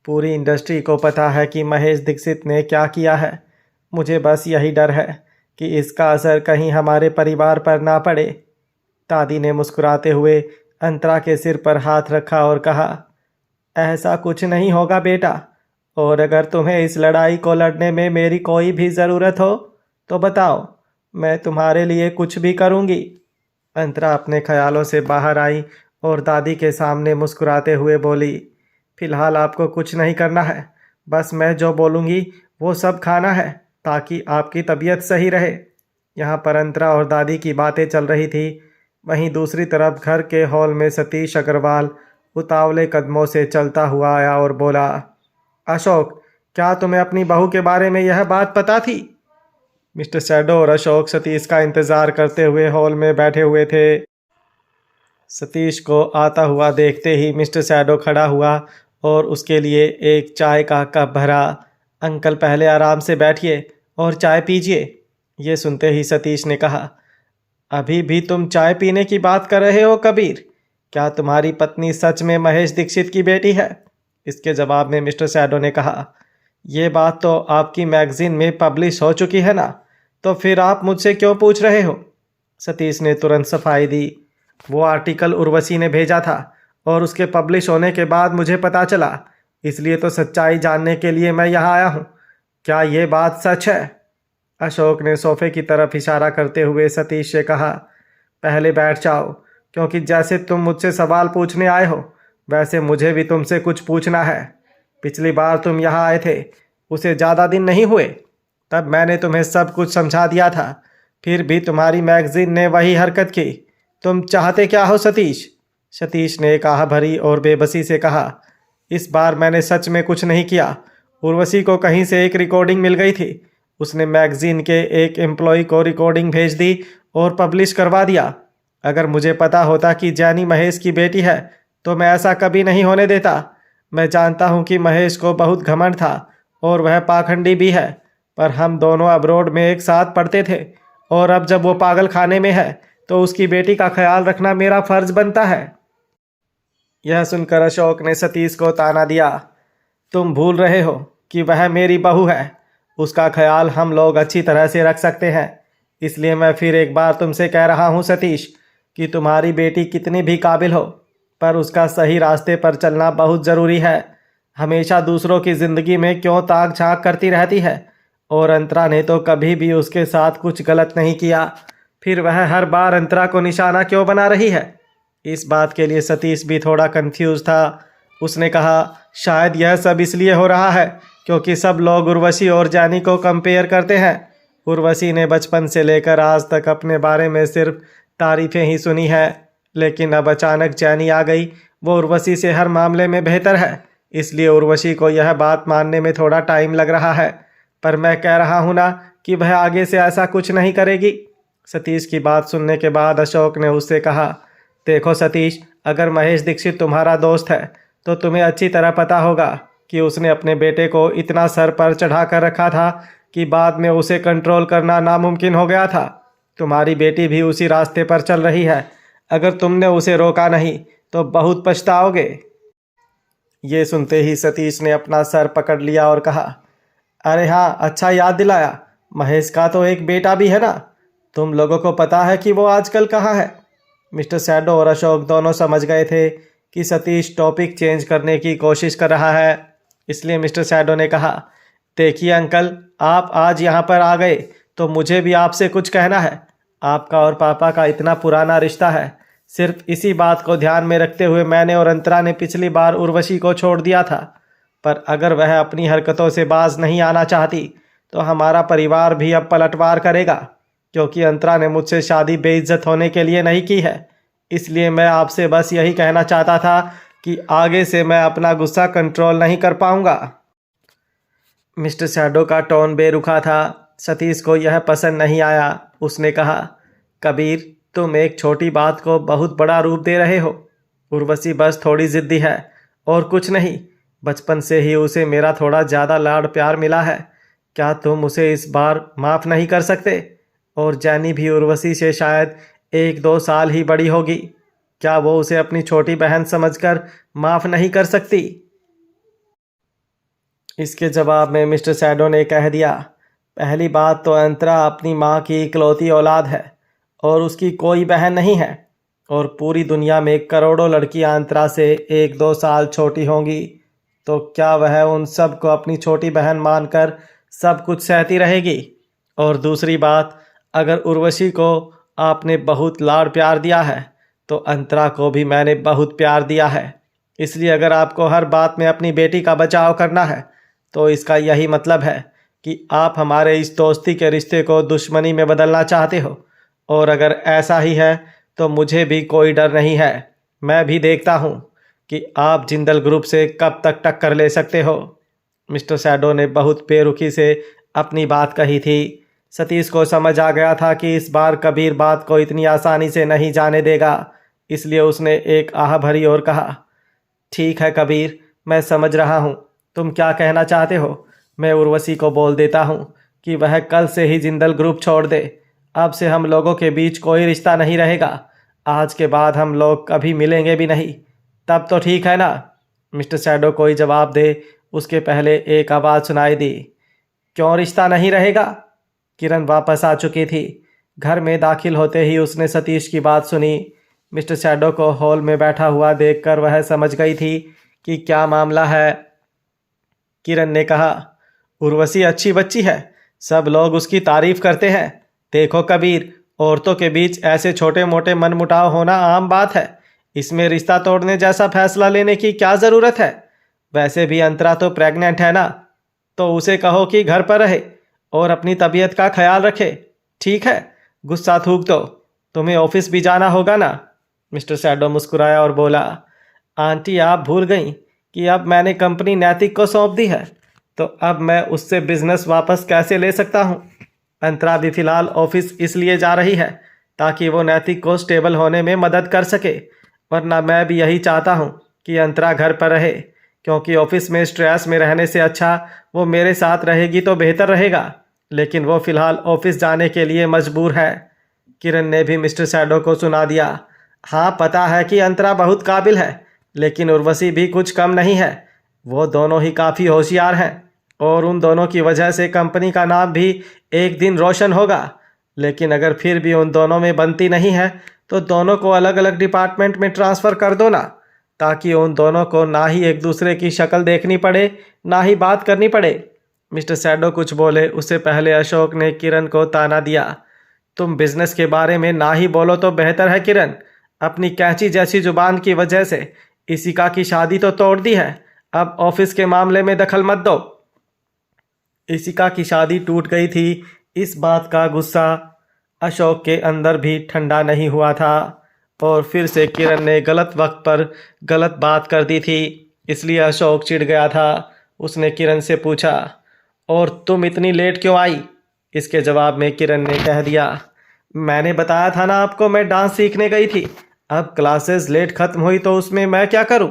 पूरी इंडस्ट्री को पता है कि महेश दीक्षित ने क्या किया है। मुझे बस यही डर है कि इसका असर कहीं हमारे परिवार पर ना पड़े। दादी ने मुस्कुराते हुए अंतरा के सिर पर हाथ रखा और कहा, ऐसा कुछ नहीं होगा बेटा, और अगर तुम्हें इस लड़ाई को लड़ने में मेरी कोई भी ज़रूरत हो तो बताओ, मैं तुम्हारे लिए कुछ भी करूँगी। अंतरा अपने ख्यालों से बाहर आई और दादी के सामने मुस्कुराते हुए बोली, फिलहाल आपको कुछ नहीं करना है, बस मैं जो बोलूँगी वो सब खाना है ताकि आपकी तबीयत सही रहे। यहाँ पर अंतरा और दादी की बातें चल रही थी। वहीं दूसरी तरफ घर के हॉल में सतीश अग्रवाल उतावले कदमों से चलता हुआ आया और बोला, अशोक, क्या तुम्हें अपनी बहू के बारे में यह बात पता थी? मिस्टर सैडो और अशोक सतीश का इंतज़ार करते हुए हॉल में बैठे हुए थे। सतीश को आता हुआ देखते ही मिस्टर सैडो खड़ा हुआ और उसके लिए एक चाय का कप भरा। अंकल, पहले आराम से बैठिए और चाय पीजिए। ये सुनते ही सतीश ने कहा, अभी भी तुम चाय पीने की बात कर रहे हो कबीर? क्या तुम्हारी पत्नी सच में महेश दीक्षित की बेटी है? इसके जवाब में मिस्टर सैडो ने कहा, ये बात तो आपकी मैगजीन में पब्लिश हो चुकी है ना, तो फिर आप मुझसे क्यों पूछ रहे हो? सतीश ने तुरंत सफाई दी। वो आर्टिकल उर्वशी ने भेजा था और उसके पब्लिश होने के बाद मुझे पता चला, इसलिए तो सच्चाई जानने के लिए मैं यहाँ आया हूँ। क्या ये बात सच है? अशोक ने सोफे की तरफ इशारा करते हुए सतीश से कहा, पहले बैठ जाओ, क्योंकि जैसे तुम मुझसे सवाल पूछने आए हो वैसे मुझे भी तुमसे कुछ पूछना है। पिछली बार तुम यहाँ आए थे उसे ज़्यादा दिन नहीं हुए, तब मैंने तुम्हें सब कुछ समझा दिया था, फिर भी तुम्हारी मैगजीन ने वही हरकत की। तुम चाहते क्या हो सतीश? सतीश ने कहा भरी और बेबसी से कहा, इस बार मैंने सच में कुछ नहीं किया। उर्वशी को कहीं से एक रिकॉर्डिंग मिल गई थी, उसने मैगजीन के एक एम्प्लॉय को रिकॉर्डिंग भेज दी और पब्लिश करवा दिया। अगर मुझे पता होता कि जैनी महेश की बेटी है तो मैं ऐसा कभी नहीं होने देता। मैं जानता हूँ कि महेश को बहुत घमंड था और वह पाखंडी भी है, पर हम दोनों अब्रोड में एक साथ पढ़ते थे और अब जब वो पागल खाने में है तो उसकी बेटी का ख्याल रखना मेरा फर्ज बनता है। यह सुनकर अशोक ने सतीश को ताना दिया, तुम भूल रहे हो कि वह मेरी बहू है, उसका ख्याल हम लोग अच्छी तरह से रख सकते हैं। इसलिए मैं फिर एक बार तुमसे कह रहा हूँ सतीश, कि तुम्हारी बेटी कितनी भी काबिल हो पर उसका सही रास्ते पर चलना बहुत ज़रूरी है। हमेशा दूसरों की ज़िंदगी में क्यों ताक झाँक करती रहती है? और अंतरा ने तो कभी भी उसके साथ कुछ गलत नहीं किया, फिर वह हर बार अंतरा को निशाना क्यों बना रही है? इस बात के लिए सतीश भी थोड़ा कंफ्यूज था। उसने कहा, शायद यह सब इसलिए हो रहा है क्योंकि सब लोग उर्वशी और जानी को कंपेयर करते हैं। उर्वशी ने बचपन से लेकर आज तक अपने बारे में सिर्फ तारीफ़ें ही सुनी है, लेकिन अब अचानक जानी आ गई। वो उर्वशी से हर मामले में बेहतर है, इसलिए उर्वशी को यह बात मानने में थोड़ा टाइम लग रहा है, पर मैं कह रहा हूँ ना कि वह आगे से ऐसा कुछ नहीं करेगी। सतीश की बात सुनने के बाद अशोक ने उससे कहा, देखो सतीश, अगर महेश दीक्षित तुम्हारा दोस्त है तो तुम्हें अच्छी तरह पता होगा कि उसने अपने बेटे को इतना सर पर चढ़ा कर रखा था कि बाद में उसे कंट्रोल करना नामुमकिन हो गया था। तुम्हारी बेटी भी उसी रास्ते पर चल रही है, अगर तुमने उसे रोका नहीं तो बहुत पछताओगे। ये सुनते ही सतीश ने अपना सर पकड़ लिया और कहा, अरे हाँ, अच्छा याद दिलाया, महेश का तो एक बेटा भी है ना। तुम लोगों को पता है कि वो आजकल कहाँ है? मिस्टर सैडो और अशोक दोनों समझ गए थे कि सतीश टॉपिक चेंज करने की कोशिश कर रहा है, इसलिए मिस्टर सैडो ने कहा, देखिए अंकल, आप आज यहाँ पर आ गए तो मुझे भी आपसे कुछ कहना है। आपका और पापा का इतना पुराना रिश्ता है, सिर्फ इसी बात को ध्यान में रखते हुए मैंने और अंतरा ने पिछली बार उर्वशी को छोड़ दिया था। पर अगर वह अपनी हरकतों से बाज नहीं आना चाहती तो हमारा परिवार भी अब पलटवार करेगा, क्योंकि अंतरा ने मुझसे शादी बेइज्जत होने के लिए नहीं की है। इसलिए मैं आपसे बस यही कहना चाहता था कि आगे से मैं अपना गुस्सा कंट्रोल नहीं कर पाऊंगा। मिस्टर शैडो का टोन बेरुखा था। सतीश को यह पसंद नहीं आया। उसने कहा, कबीर, तुम एक छोटी बात को बहुत बड़ा रूप दे रहे हो। उर्वशी बस थोड़ी ज़िद्दी है और कुछ नहीं। बचपन से ही उसे मेरा थोड़ा ज़्यादा लाड़ प्यार मिला है। क्या तुम उसे इस बार माफ़ नहीं कर सकते? और जैनी भी उर्वशी से शायद 1-2 साल ही बड़ी होगी। क्या वो उसे अपनी छोटी बहन समझकर माफ़ नहीं कर सकती? इसके जवाब में मिस्टर शैडो ने कह दिया, पहली बात तो अंतरा अपनी माँ की इकलौती औलाद है और उसकी कोई बहन नहीं है। और पूरी दुनिया में करोड़ों लड़कियां अंतरा से 1-2 साल छोटी होंगी, तो क्या वह उन सब को अपनी छोटी बहन मानकर सब कुछ सहती रहेगी? और दूसरी बात, अगर उर्वशी को आपने बहुत लाड़ प्यार दिया है तो अंतरा को भी मैंने बहुत प्यार दिया है। इसलिए अगर आपको हर बात में अपनी बेटी का बचाव करना है तो इसका यही मतलब है कि आप हमारे इस दोस्ती के रिश्ते को दुश्मनी में बदलना चाहते हो। और अगर ऐसा ही है तो मुझे भी कोई डर नहीं है। मैं भी देखता हूँ कि आप जिंदल ग्रुप से कब तक टक्कर ले सकते हो। मिस्टर शैडो ने बहुत बेरुखी से अपनी बात कही थी। सतीश को समझ आ गया था कि इस बार कबीर बात को इतनी आसानी से नहीं जाने देगा। इसलिए उसने एक आह भरी और कहा, ठीक है कबीर, मैं समझ रहा हूँ तुम क्या कहना चाहते हो। मैं उर्वशी को बोल देता हूँ कि वह कल से ही जिंदल ग्रुप छोड़ दे। अब से हम लोगों के बीच कोई रिश्ता नहीं रहेगा। आज के बाद हम लोग कभी मिलेंगे भी नहीं। तब तो ठीक है ना? मिस्टर शैडो कोई जवाब दे उसके पहले एक आवाज़ सुनाई दी, क्यों रिश्ता नहीं रहेगा? किरण वापस आ चुकी थी। घर में दाखिल होते ही उसने सतीश की बात सुनी। मिस्टर शैडो को हॉल में बैठा हुआ देखकर वह समझ गई थी कि क्या मामला है। किरण ने कहा, उर्वशी अच्छी बच्ची है, सब लोग उसकी तारीफ करते हैं। देखो कबीर, औरतों के बीच ऐसे छोटे मोटे मनमुटाव होना आम बात है। इसमें रिश्ता तोड़ने जैसा फैसला लेने की क्या ज़रूरत है? वैसे भी अंतरा तो प्रेग्नेंट है ना, तो उसे कहो कि घर पर रहे और अपनी तबीयत का ख्याल रखे। ठीक है, गुस्सा थूक दो, तुम्हें ऑफिस भी जाना होगा ना? मिस्टर शैडो मुस्कुराया और बोला, आंटी आप भूल गई कि अब मैंने कंपनी नैतिक को सौंप दी है, तो अब मैं उससे बिजनेस वापस कैसे ले सकता हूँ? अंतरा भी फिलहाल ऑफिस इसलिए जा रही है ताकि वो नैतिक को स्टेबल होने में मदद कर सके, वरना मैं भी यही चाहता हूँ कि अंतरा घर पर रहे, क्योंकि ऑफिस में स्ट्रेस में रहने से अच्छा वो मेरे साथ रहेगी तो बेहतर रहेगा। लेकिन वो फिलहाल ऑफिस जाने के लिए मजबूर है। किरण ने भी मिस्टर शैडो को सुना दिया, हाँ पता है कि अंतरा बहुत काबिल है, लेकिन उर्वशी भी कुछ कम नहीं है। वो दोनों ही काफ़ी होशियार हैं और उन दोनों की वजह से कंपनी का नाम भी एक दिन रोशन होगा। लेकिन अगर फिर भी उन दोनों में बनती नहीं है तो दोनों को अलग अलग डिपार्टमेंट में ट्रांसफ़र कर दो ना, ताकि उन दोनों को ना ही एक दूसरे की शक्ल देखनी पड़े ना ही बात करनी पड़े। मिस्टर शैडो कुछ बोले उससे पहले अशोक ने किरण को ताना दिया, तुम बिजनेस के बारे में ना ही बोलो तो बेहतर है किरण। अपनी कैंची जैसी जुबान की वजह से इशिका की शादी तो तोड़ दी है, अब ऑफिस के मामले में दखल मत दो। इशिका की शादी टूट गई थी, इस बात का गुस्सा अशोक के अंदर भी ठंडा नहीं हुआ था। और फिर से किरण ने गलत वक्त पर गलत बात कर दी थी, इसलिए अशोक चिढ़ गया था। उसने किरण से पूछा, और तुम इतनी लेट क्यों आई? इसके जवाब में किरण ने कह दिया, मैंने बताया था ना आपको, मैं डांस सीखने गई थी। अब क्लासेस लेट ख़त्म हुई तो उसमें मैं क्या करूं?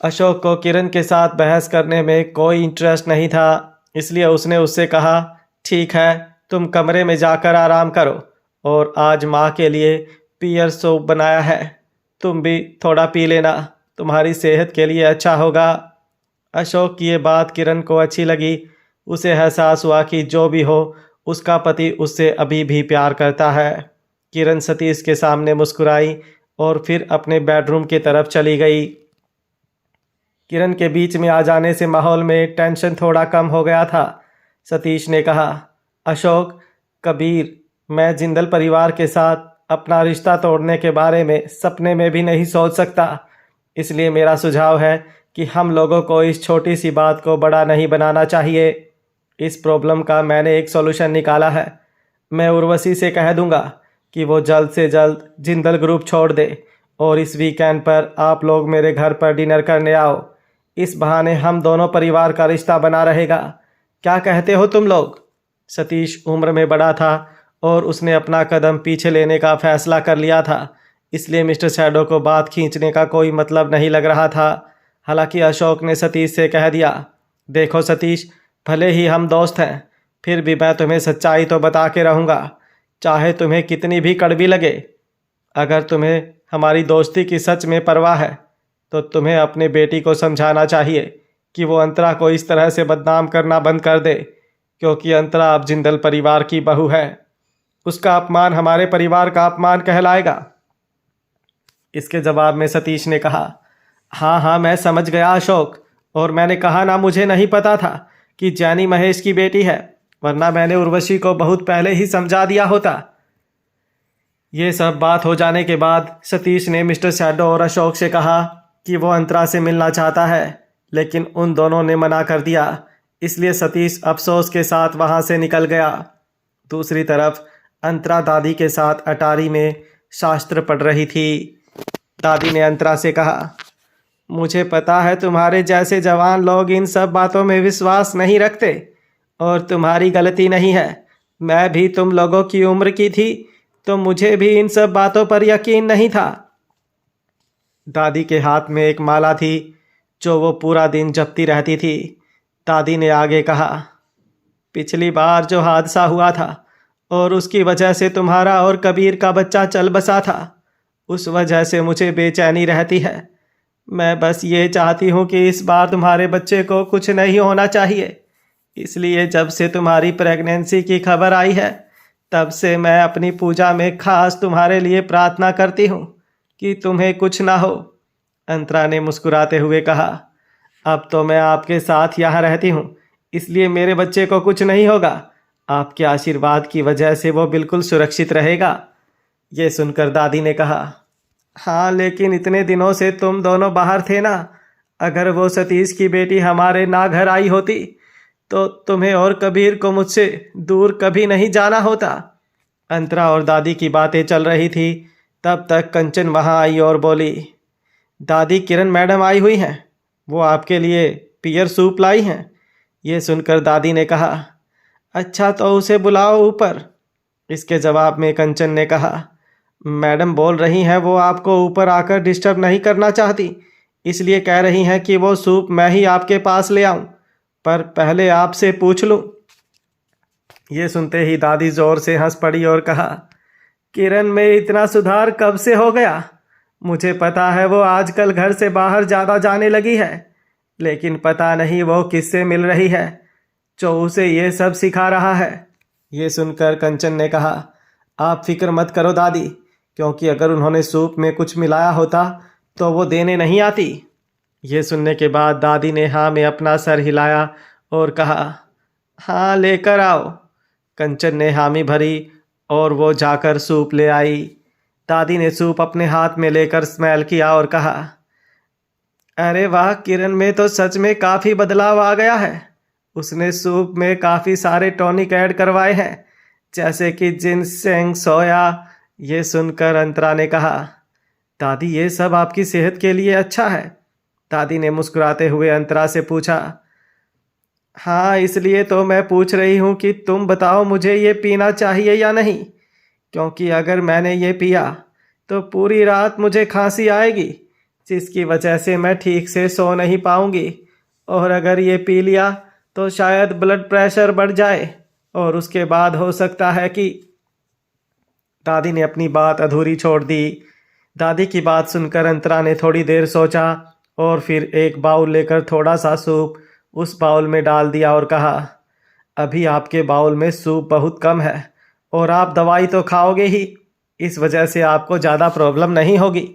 अशोक को किरण के साथ बहस करने में कोई इंटरेस्ट नहीं था, इसलिए उसने उससे कहा, ठीक है, तुम कमरे में जाकर आराम करो, और आज माँ के लिए पियर सूप बनाया है, तुम भी थोड़ा पी लेना, तुम्हारी सेहत के लिए अच्छा होगा। अशोक की ये बात किरण को अच्छी लगी। उसे एहसास हुआ कि जो भी हो उसका पति उससे अभी भी प्यार करता है। किरण सतीश के सामने मुस्कुराई और फिर अपने बेडरूम की तरफ चली गई। किरण के बीच में आ जाने से माहौल में टेंशन थोड़ा कम हो गया था। सतीश ने कहा, अशोक, कबीर, मैं जिंदल परिवार के साथ अपना रिश्ता तोड़ने के बारे में सपने में भी नहीं सोच सकता। इसलिए मेरा सुझाव है कि हम लोगों को इस छोटी सी बात को बड़ा नहीं बनाना चाहिए। इस प्रॉब्लम का मैंने एक सॉल्यूशन निकाला है। मैं उर्वशी से कह दूंगा कि वो जल्द से जल्द जिंदल ग्रुप छोड़ दे और इस वीकेंड पर आप लोग मेरे घर पर डिनर करने आओ। इस बहाने हम दोनों परिवार का रिश्ता बना रहेगा। क्या कहते हो तुम लोग? सतीश उम्र में बड़ा था और उसने अपना कदम पीछे लेने का फैसला कर लिया था, इसलिए मिस्टर शैडो को बात खींचने का कोई मतलब नहीं लग रहा था। हालांकि अशोक ने सतीश से कह दिया, देखो सतीश, भले ही हम दोस्त हैं, फिर भी मैं तुम्हें सच्चाई तो बता के रहूँगा, चाहे तुम्हें कितनी भी कड़वी लगे। अगर तुम्हें हमारी दोस्ती की सच में परवाह है तो तुम्हें अपने बेटी को समझाना चाहिए कि वो अंतरा को इस तरह से बदनाम करना बंद कर दे, क्योंकि अंतरा अब जिंदल परिवार की बहू है। उसका अपमान हमारे परिवार का अपमान कहलाएगा। इसके जवाब में सतीश ने कहा, हाँ हाँ, मैं समझ गया अशोक, और मैंने कहा ना, मुझे नहीं पता था कि जैनी महेश की बेटी है, वरना मैंने उर्वशी को बहुत पहले ही समझा दिया होता। ये सब बात हो जाने के बाद सतीश ने मिस्टर शैडो और अशोक से कहा कि वो अंतरा से मिलना चाहता है, लेकिन उन दोनों ने मना कर दिया। इसलिए सतीश अफसोस के साथ वहाँ से निकल गया। दूसरी तरफ अंतरा दादी के साथ अटारी में शास्त्र पढ़ रही थी। दादी ने अंतरा से कहा, मुझे पता है तुम्हारे जैसे जवान लोग इन सब बातों में विश्वास नहीं रखते, और तुम्हारी गलती नहीं है। मैं भी तुम लोगों की उम्र की थी तो मुझे भी इन सब बातों पर यकीन नहीं था। दादी के हाथ में एक माला थी जो वो पूरा दिन जपती रहती थी। दादी ने आगे कहा, पिछली बार जो हादसा हुआ था और उसकी वजह से तुम्हारा और कबीर का बच्चा चल बसा था, उस वजह से मुझे बेचैनी रहती है। मैं बस ये चाहती हूँ कि इस बार तुम्हारे बच्चे को कुछ नहीं होना चाहिए। इसलिए जब से तुम्हारी प्रेगनेंसी की खबर आई है, तब से मैं अपनी पूजा में खास तुम्हारे लिए प्रार्थना करती हूँ कि तुम्हें कुछ ना हो। अंतरा ने मुस्कुराते हुए कहा, अब तो मैं आपके साथ यहाँ रहती हूँ, इसलिए मेरे बच्चे को कुछ नहीं होगा। आपके आशीर्वाद की वजह से वो बिल्कुल सुरक्षित रहेगा। ये सुनकर दादी ने कहा, हाँ, लेकिन इतने दिनों से तुम दोनों बाहर थे ना। अगर वो सतीश की बेटी हमारे ना घर आई होती तो तुम्हें और कबीर को मुझसे दूर कभी नहीं जाना होता। अंतरा और दादी की बातें चल रही थी, तब तक कंचन वहाँ आई और बोली, दादी, किरण मैडम आई हुई हैं, वो आपके लिए पियर सूप लाई हैं। ये सुनकर दादी ने कहा, अच्छा तो उसे बुलाओ ऊपर। इसके जवाब में कंचन ने कहा, मैडम बोल रही हैं वो आपको ऊपर आकर डिस्टर्ब नहीं करना चाहती, इसलिए कह रही हैं कि वो सूप मैं ही आपके पास ले आऊं, पर पहले आपसे पूछ लूं। ये सुनते ही दादी जोर से हंस पड़ी और कहा, किरण में इतना सुधार कब से हो गया? मुझे पता है वो आजकल घर से बाहर ज़्यादा जाने लगी है, लेकिन पता नहीं वो किससे मिल रही है जो उसे ये सब सिखा रहा है। ये सुनकर कंचन ने कहा, आप फिक्र मत करो दादी, क्योंकि अगर उन्होंने सूप में कुछ मिलाया होता तो वो देने नहीं आती। ये सुनने के बाद दादी ने हाँ में अपना सर हिलाया और कहा, हाँ, लेकर आओ। कंचन ने हामी भरी और वो जाकर सूप ले आई। दादी ने सूप अपने हाथ में लेकर स्मेल किया और कहा, अरे वाह, किरण में तो सच में काफ़ी बदलाव आ गया है। उसने सूप में काफ़ी सारे टॉनिक ऐड करवाए हैं, जैसे कि जिनसेंग, सोया। ये सुनकर अंतरा ने कहा, दादी, ये सब आपकी सेहत के लिए अच्छा है? दादी ने मुस्कुराते हुए अंतरा से पूछा, हाँ, इसलिए तो मैं पूछ रही हूँ कि तुम बताओ मुझे ये पीना चाहिए या नहीं, क्योंकि अगर मैंने ये पिया तो पूरी रात मुझे खांसी आएगी, जिसकी वजह से मैं ठीक से सो नहीं पाऊँगी, और अगर ये पी लिया तो शायद ब्लड प्रेशर बढ़ जाए, और उसके बाद हो सकता है कि। दादी ने अपनी बात अधूरी छोड़ दी। दादी की बात सुनकर अंतरा ने थोड़ी देर सोचा और फिर एक बाउल लेकर थोड़ा सा सूप उस बाउल में डाल दिया और कहा, अभी आपके बाउल में सूप बहुत कम है और आप दवाई तो खाओगे ही, इस वजह से आपको ज़्यादा प्रॉब्लम नहीं होगी।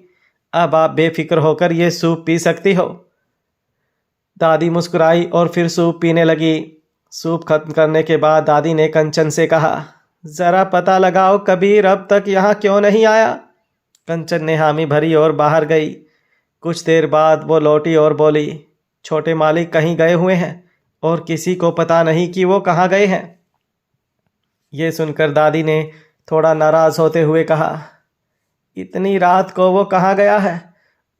अब आप बेफिक्र होकर ये सूप पी सकती हो। दादी मुस्कुराई और फिर सूप पीने लगी। सूप खत्म करने के बाद दादी ने कंचन से कहा, ज़रा पता लगाओ कबीर अब तक यहाँ क्यों नहीं आया। कंचन ने हामी भरी और बाहर गई। कुछ देर बाद वो लौटी और बोली, छोटे मालिक कहीं गए हुए हैं और किसी को पता नहीं कि वो कहाँ गए हैं। ये सुनकर दादी ने थोड़ा नाराज़ होते हुए कहा, इतनी रात को वो कहाँ गया है?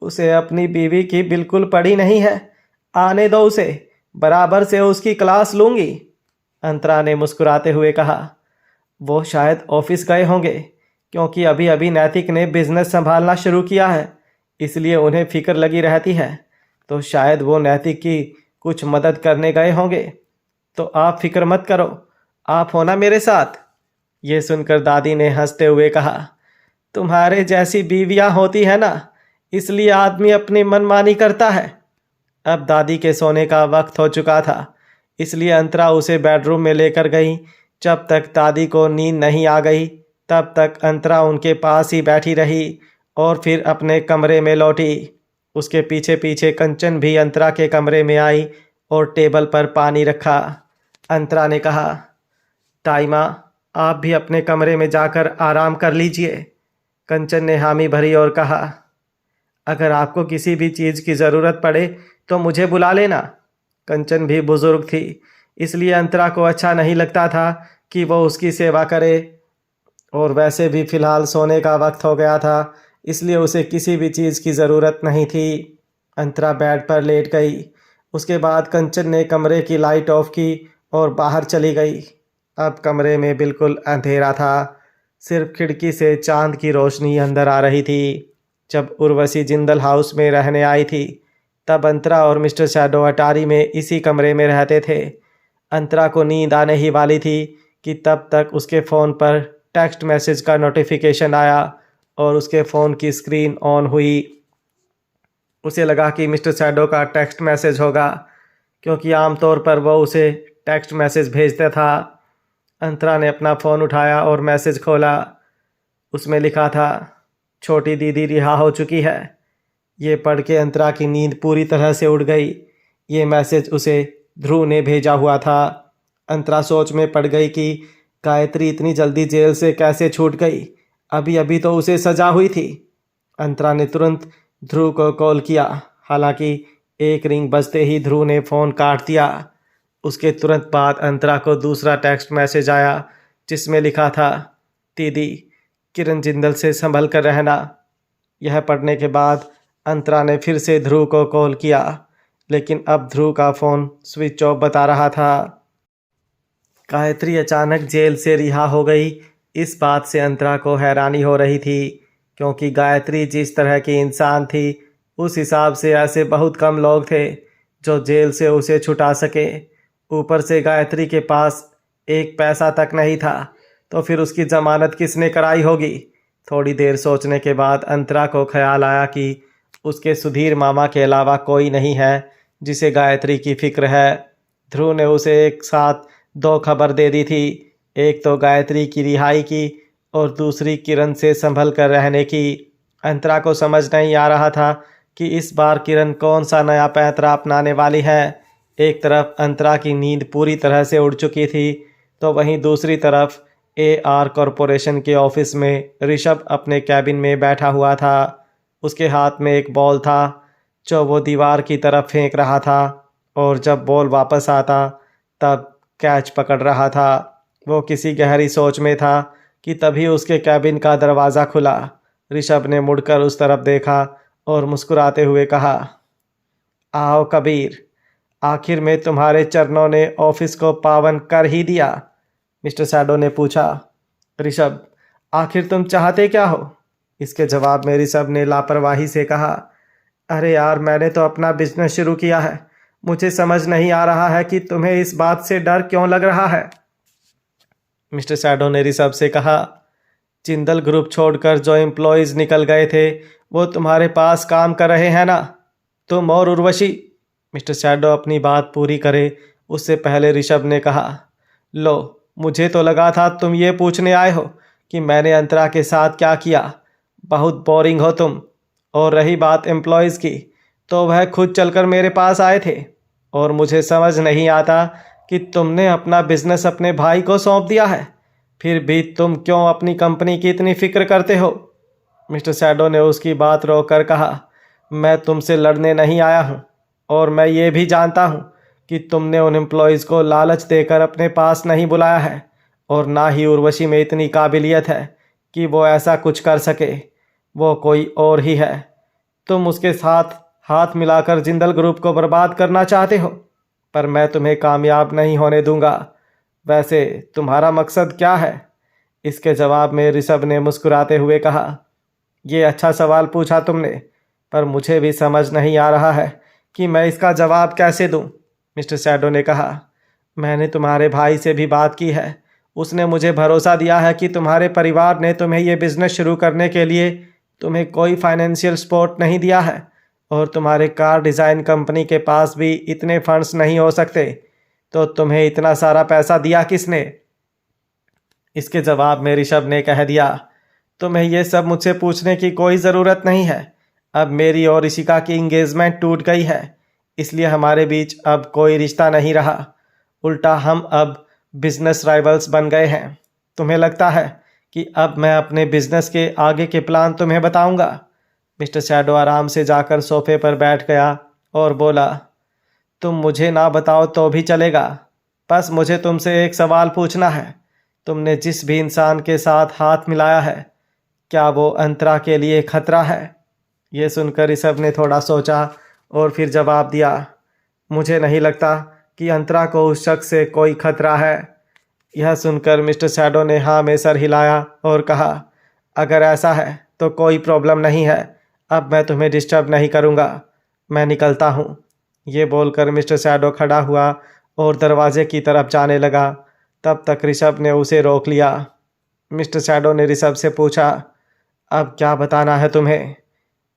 उसे अपनी बीवी की बिल्कुल पड़ी नहीं है। आने दो उसे, बराबर से उसकी क्लास लूँगी। अंतरा ने मुस्कुराते हुए कहा, वो शायद ऑफिस गए होंगे, क्योंकि अभी अभी नैतिक ने बिजनेस संभालना शुरू किया है, इसलिए उन्हें फिक्र लगी रहती है। तो शायद वो नैतिक की कुछ मदद करने गए होंगे। तो आप फिक्र मत करो, आप हो ना मेरे साथ। ये सुनकर दादी ने हंसते हुए कहा, तुम्हारे जैसी बीवियां होती है ना, इसलिए आदमी अपनी मनमानी करता है। अब दादी के सोने का वक्त हो चुका था, इसलिए अंतरा उसे बेडरूम में लेकर गई। जब तक दादी को नींद नहीं आ गई तब तक अंतरा उनके पास ही बैठी रही और फिर अपने कमरे में लौटी। उसके पीछे पीछे कंचन भी अंतरा के कमरे में आई और टेबल पर पानी रखा। अंतरा ने कहा, ताईमा आप भी अपने कमरे में जाकर आराम कर लीजिए। कंचन ने हामी भरी और कहा, अगर आपको किसी भी चीज़ की ज़रूरत पड़े तो मुझे बुला लेना। कंचन भी बुज़ुर्ग थी, इसलिए अंतरा को अच्छा नहीं लगता था कि वो उसकी सेवा करे, और वैसे भी फ़िलहाल सोने का वक्त हो गया था, इसलिए उसे किसी भी चीज़ की ज़रूरत नहीं थी। अंतरा बेड पर लेट गई। उसके बाद कंचन ने कमरे की लाइट ऑफ की और बाहर चली गई। अब कमरे में बिल्कुल अंधेरा था, सिर्फ खिड़की से चांद की रोशनी अंदर आ रही थी। जब उर्वशी जिंदल हाउस में रहने आई थी तब अंतरा और मिस्टर शैडो अटारी में इसी कमरे में रहते थे। अंतरा को नींद आने ही वाली थी कि तब तक उसके फ़ोन पर टेक्स्ट मैसेज का नोटिफिकेशन आया और उसके फ़ोन की स्क्रीन ऑन हुई। उसे लगा कि मिस्टर शैडो का टेक्स्ट मैसेज होगा, क्योंकि आमतौर पर वो उसे टेक्स्ट मैसेज भेजता था। अंतरा ने अपना फ़ोन उठाया और मैसेज खोला। उसमें लिखा था, छोटी दीदी रिहा हो चुकी है। ये पढ़ के अंतरा की नींद पूरी तरह से उड़ गई। ये मैसेज उसे ध्रुव ने भेजा हुआ था। अंतरा सोच में पड़ गई कि गायत्री इतनी जल्दी जेल से कैसे छूट गई, अभी अभी तो उसे सजा हुई थी। अंतरा ने तुरंत ध्रुव को कॉल किया, हालांकि एक रिंग बजते ही ध्रुव ने फ़ोन काट दिया। उसके तुरंत बाद अंतरा को दूसरा टेक्स्ट मैसेज आया जिसमें लिखा था, दीदी किरण जिंदल से संभल कर रहना। यह पढ़ने के बाद अंतरा ने फिर से ध्रुव को कॉल किया, लेकिन अब ध्रुव का फ़ोन स्विच ऑफ बता रहा था। गायत्री अचानक जेल से रिहा हो गई, इस बात से अंतरा को हैरानी हो रही थी, क्योंकि गायत्री जिस तरह की इंसान थी उस हिसाब से ऐसे बहुत कम लोग थे जो जेल से उसे छुटा सके। ऊपर से गायत्री के पास एक पैसा तक नहीं था, तो फिर उसकी ज़मानत किसने कराई होगी। थोड़ी देर सोचने के बाद अंतरा को ख्याल आया कि उसके सुधीर मामा के अलावा कोई नहीं है जिसे गायत्री की फ़िक्र है। ध्रुव ने उसे एक साथ दो खबर दे दी थी, एक तो गायत्री की रिहाई की और दूसरी किरण से संभल कर रहने की। अंतरा को समझ नहीं आ रहा था कि इस बार किरण कौन सा नया पैंतरा अपनाने वाली है। एक तरफ अंतरा की नींद पूरी तरह से उड़ चुकी थी, तो वहीं दूसरी तरफ AR कॉरपोरेशन के ऑफिस में ऋषभ अपने कैबिन में बैठा हुआ था। उसके हाथ में एक बॉल था जो वो दीवार की तरफ फेंक रहा था, और जब बॉल वापस आता तब कैच पकड़ रहा था। वो किसी गहरी सोच में था कि तभी उसके कैबिन का दरवाज़ा खुला। ऋषभ ने मुड़कर उस तरफ देखा और मुस्कुराते हुए कहा, आओ कबीर, आखिर में तुम्हारे चरणों ने ऑफिस को पावन कर ही दिया। मिस्टर शैडो ने पूछा, ऋषभ आखिर तुम चाहते क्या हो? इसके जवाब में ऋषभ ने लापरवाही से कहा, अरे यार, मैंने तो अपना बिजनेस शुरू किया है, मुझे समझ नहीं आ रहा है कि तुम्हें इस बात से डर क्यों लग रहा है। मिस्टर शैडो ने ऋषभ से कहा, जिंदल ग्रुप छोड़कर जो एम्प्लॉयज़ निकल गए थे वो तुम्हारे पास काम कर रहे हैं ना, तुम और उर्वशी। मिस्टर शैडो अपनी बात पूरी करे उससे पहले ऋषभ ने कहा, लो, मुझे तो लगा था तुम ये पूछने आए हो कि मैंने अंतरा के साथ क्या किया। बहुत बोरिंग हो तुम। और रही बात एम्प्लॉयज़ की, तो वह खुद चलकर मेरे पास आए थे, और मुझे समझ नहीं आता कि तुमने अपना बिजनेस अपने भाई को सौंप दिया है। फिर भी तुम क्यों अपनी कंपनी की इतनी फिक्र करते हो? मिस्टर सैडो ने उसकी बात रोककर कहा, मैं तुमसे लड़ने नहीं आया हूँ और मैं ये भी जानता हूँ कि तुमने उन एम्प्लॉयज़ को लालच देकर अपने पास नहीं बुलाया है और ना ही उर्वशी में इतनी काबिलियत है कि वो ऐसा कुछ कर सके। वो कोई और ही है। तुम उसके साथ हाथ मिलाकर जिंदल ग्रुप को बर्बाद करना चाहते हो, पर मैं तुम्हें कामयाब नहीं होने दूंगा। वैसे तुम्हारा मकसद क्या है? इसके जवाब में ऋषभ ने मुस्कुराते हुए कहा, ये अच्छा सवाल पूछा तुमने, पर मुझे भी समझ नहीं आ रहा है कि मैं इसका जवाब कैसे दूं। मिस्टर सैडो ने कहा, मैंने तुम्हारे भाई से भी बात की है। उसने मुझे भरोसा दिया है कि तुम्हारे परिवार ने तुम्हें ये बिजनेस शुरू करने के लिए तुम्हें कोई फाइनेंशियल सपोर्ट नहीं दिया है और तुम्हारे कार डिज़ाइन कंपनी के पास भी इतने फंड्स नहीं हो सकते, तो तुम्हें इतना सारा पैसा दिया किसने? इसके जवाब में ऋषभ ने कह दिया, तुम्हें यह सब मुझसे पूछने की कोई ज़रूरत नहीं है। अब मेरी और ऋषिका की इंगेजमेंट टूट गई है, इसलिए हमारे बीच अब कोई रिश्ता नहीं रहा। उल्टा हम अब बिजनेस राइवल्स बन गए हैं। तुम्हें लगता है कि अब मैं अपने बिजनेस के आगे के प्लान तुम्हें बताऊंगा? मिस्टर शैडो आराम से जाकर सोफे पर बैठ गया और बोला, तुम मुझे ना बताओ तो भी चलेगा, बस मुझे तुमसे एक सवाल पूछना है। तुमने जिस भी इंसान के साथ हाथ मिलाया है, क्या वो अंतरा के लिए खतरा है? ये सुनकर ऋषभ ने थोड़ा सोचा और फिर जवाब दिया, मुझे नहीं लगता कि अंतरा को उस शख्स से कोई खतरा है। यह सुनकर मिस्टर शैडो ने हाँ में सर हिलाया और कहा, अगर ऐसा है तो कोई प्रॉब्लम नहीं है, अब मैं तुम्हें डिस्टर्ब नहीं करूँगा, मैं निकलता हूँ। ये बोलकर मिस्टर शैडो खड़ा हुआ और दरवाजे की तरफ जाने लगा। तब तक ऋषभ ने उसे रोक लिया। मिस्टर शैडो ने ऋषभ से पूछा, अब क्या बताना है तुम्हें?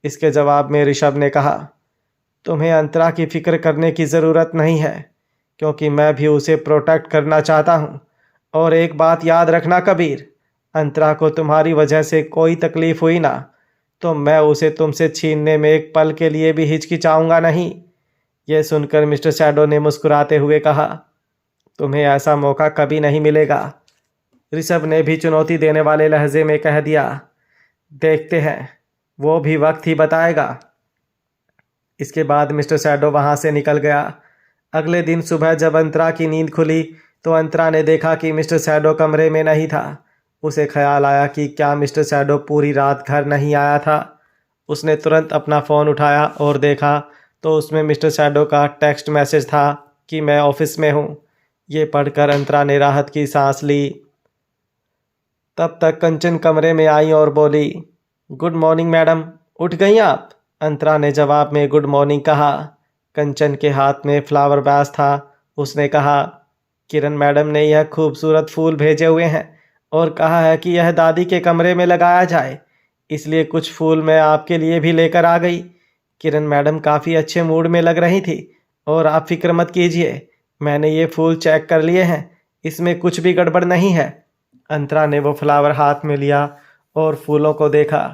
इसके जवाब में ऋषभ ने कहा, तुम्हें अंतरा की फिक्र करने की ज़रूरत नहीं है, क्योंकि मैं भी उसे प्रोटेक्ट करना चाहता हूँ। और एक बात याद रखना कबीर, अंतरा को तुम्हारी वजह से कोई तकलीफ़ हुई ना, तो मैं उसे तुमसे छीनने में एक पल के लिए भी हिचकिचाऊंगा नहीं। यह सुनकर मिस्टर शैडो ने मुस्कुराते हुए कहा, तुम्हें ऐसा मौका कभी नहीं मिलेगा। ऋषभ ने भी चुनौती देने वाले लहजे में कह दिया, देखते हैं, वो भी वक्त ही बताएगा। इसके बाद मिस्टर शैडो वहाँ से निकल गया। अगले दिन सुबह जब अंतरा की नींद खुली तो अंतरा ने देखा कि मिस्टर शैडो कमरे में नहीं था। उसे ख्याल आया कि क्या मिस्टर शैडो पूरी रात घर नहीं आया था। उसने तुरंत अपना फ़ोन उठाया और देखा तो उसमें मिस्टर शैडो का टेक्स्ट मैसेज था कि मैं ऑफिस में हूँ। ये पढ़कर अंतरा ने राहत की सांस ली। तब तक कंचन कमरे में आई और बोली, गुड मॉर्निंग मैडम, उठ गई आप? अंतरा ने जवाब में गुड मॉर्निंग कहा। कंचन के हाथ में फ्लावर वास था। उसने कहा, किरण मैडम ने यह खूबसूरत फूल भेजे हुए हैं और कहा है कि यह दादी के कमरे में लगाया जाए, इसलिए कुछ फूल मैं आपके लिए भी लेकर आ गई। किरण मैडम काफ़ी अच्छे मूड में लग रही थी और आप फिक्र मत कीजिए, मैंने ये फूल चेक कर लिए हैं, इसमें कुछ भी गड़बड़ नहीं है। अंतरा ने वो फ्लावर हाथ में लिया और फूलों को देखा।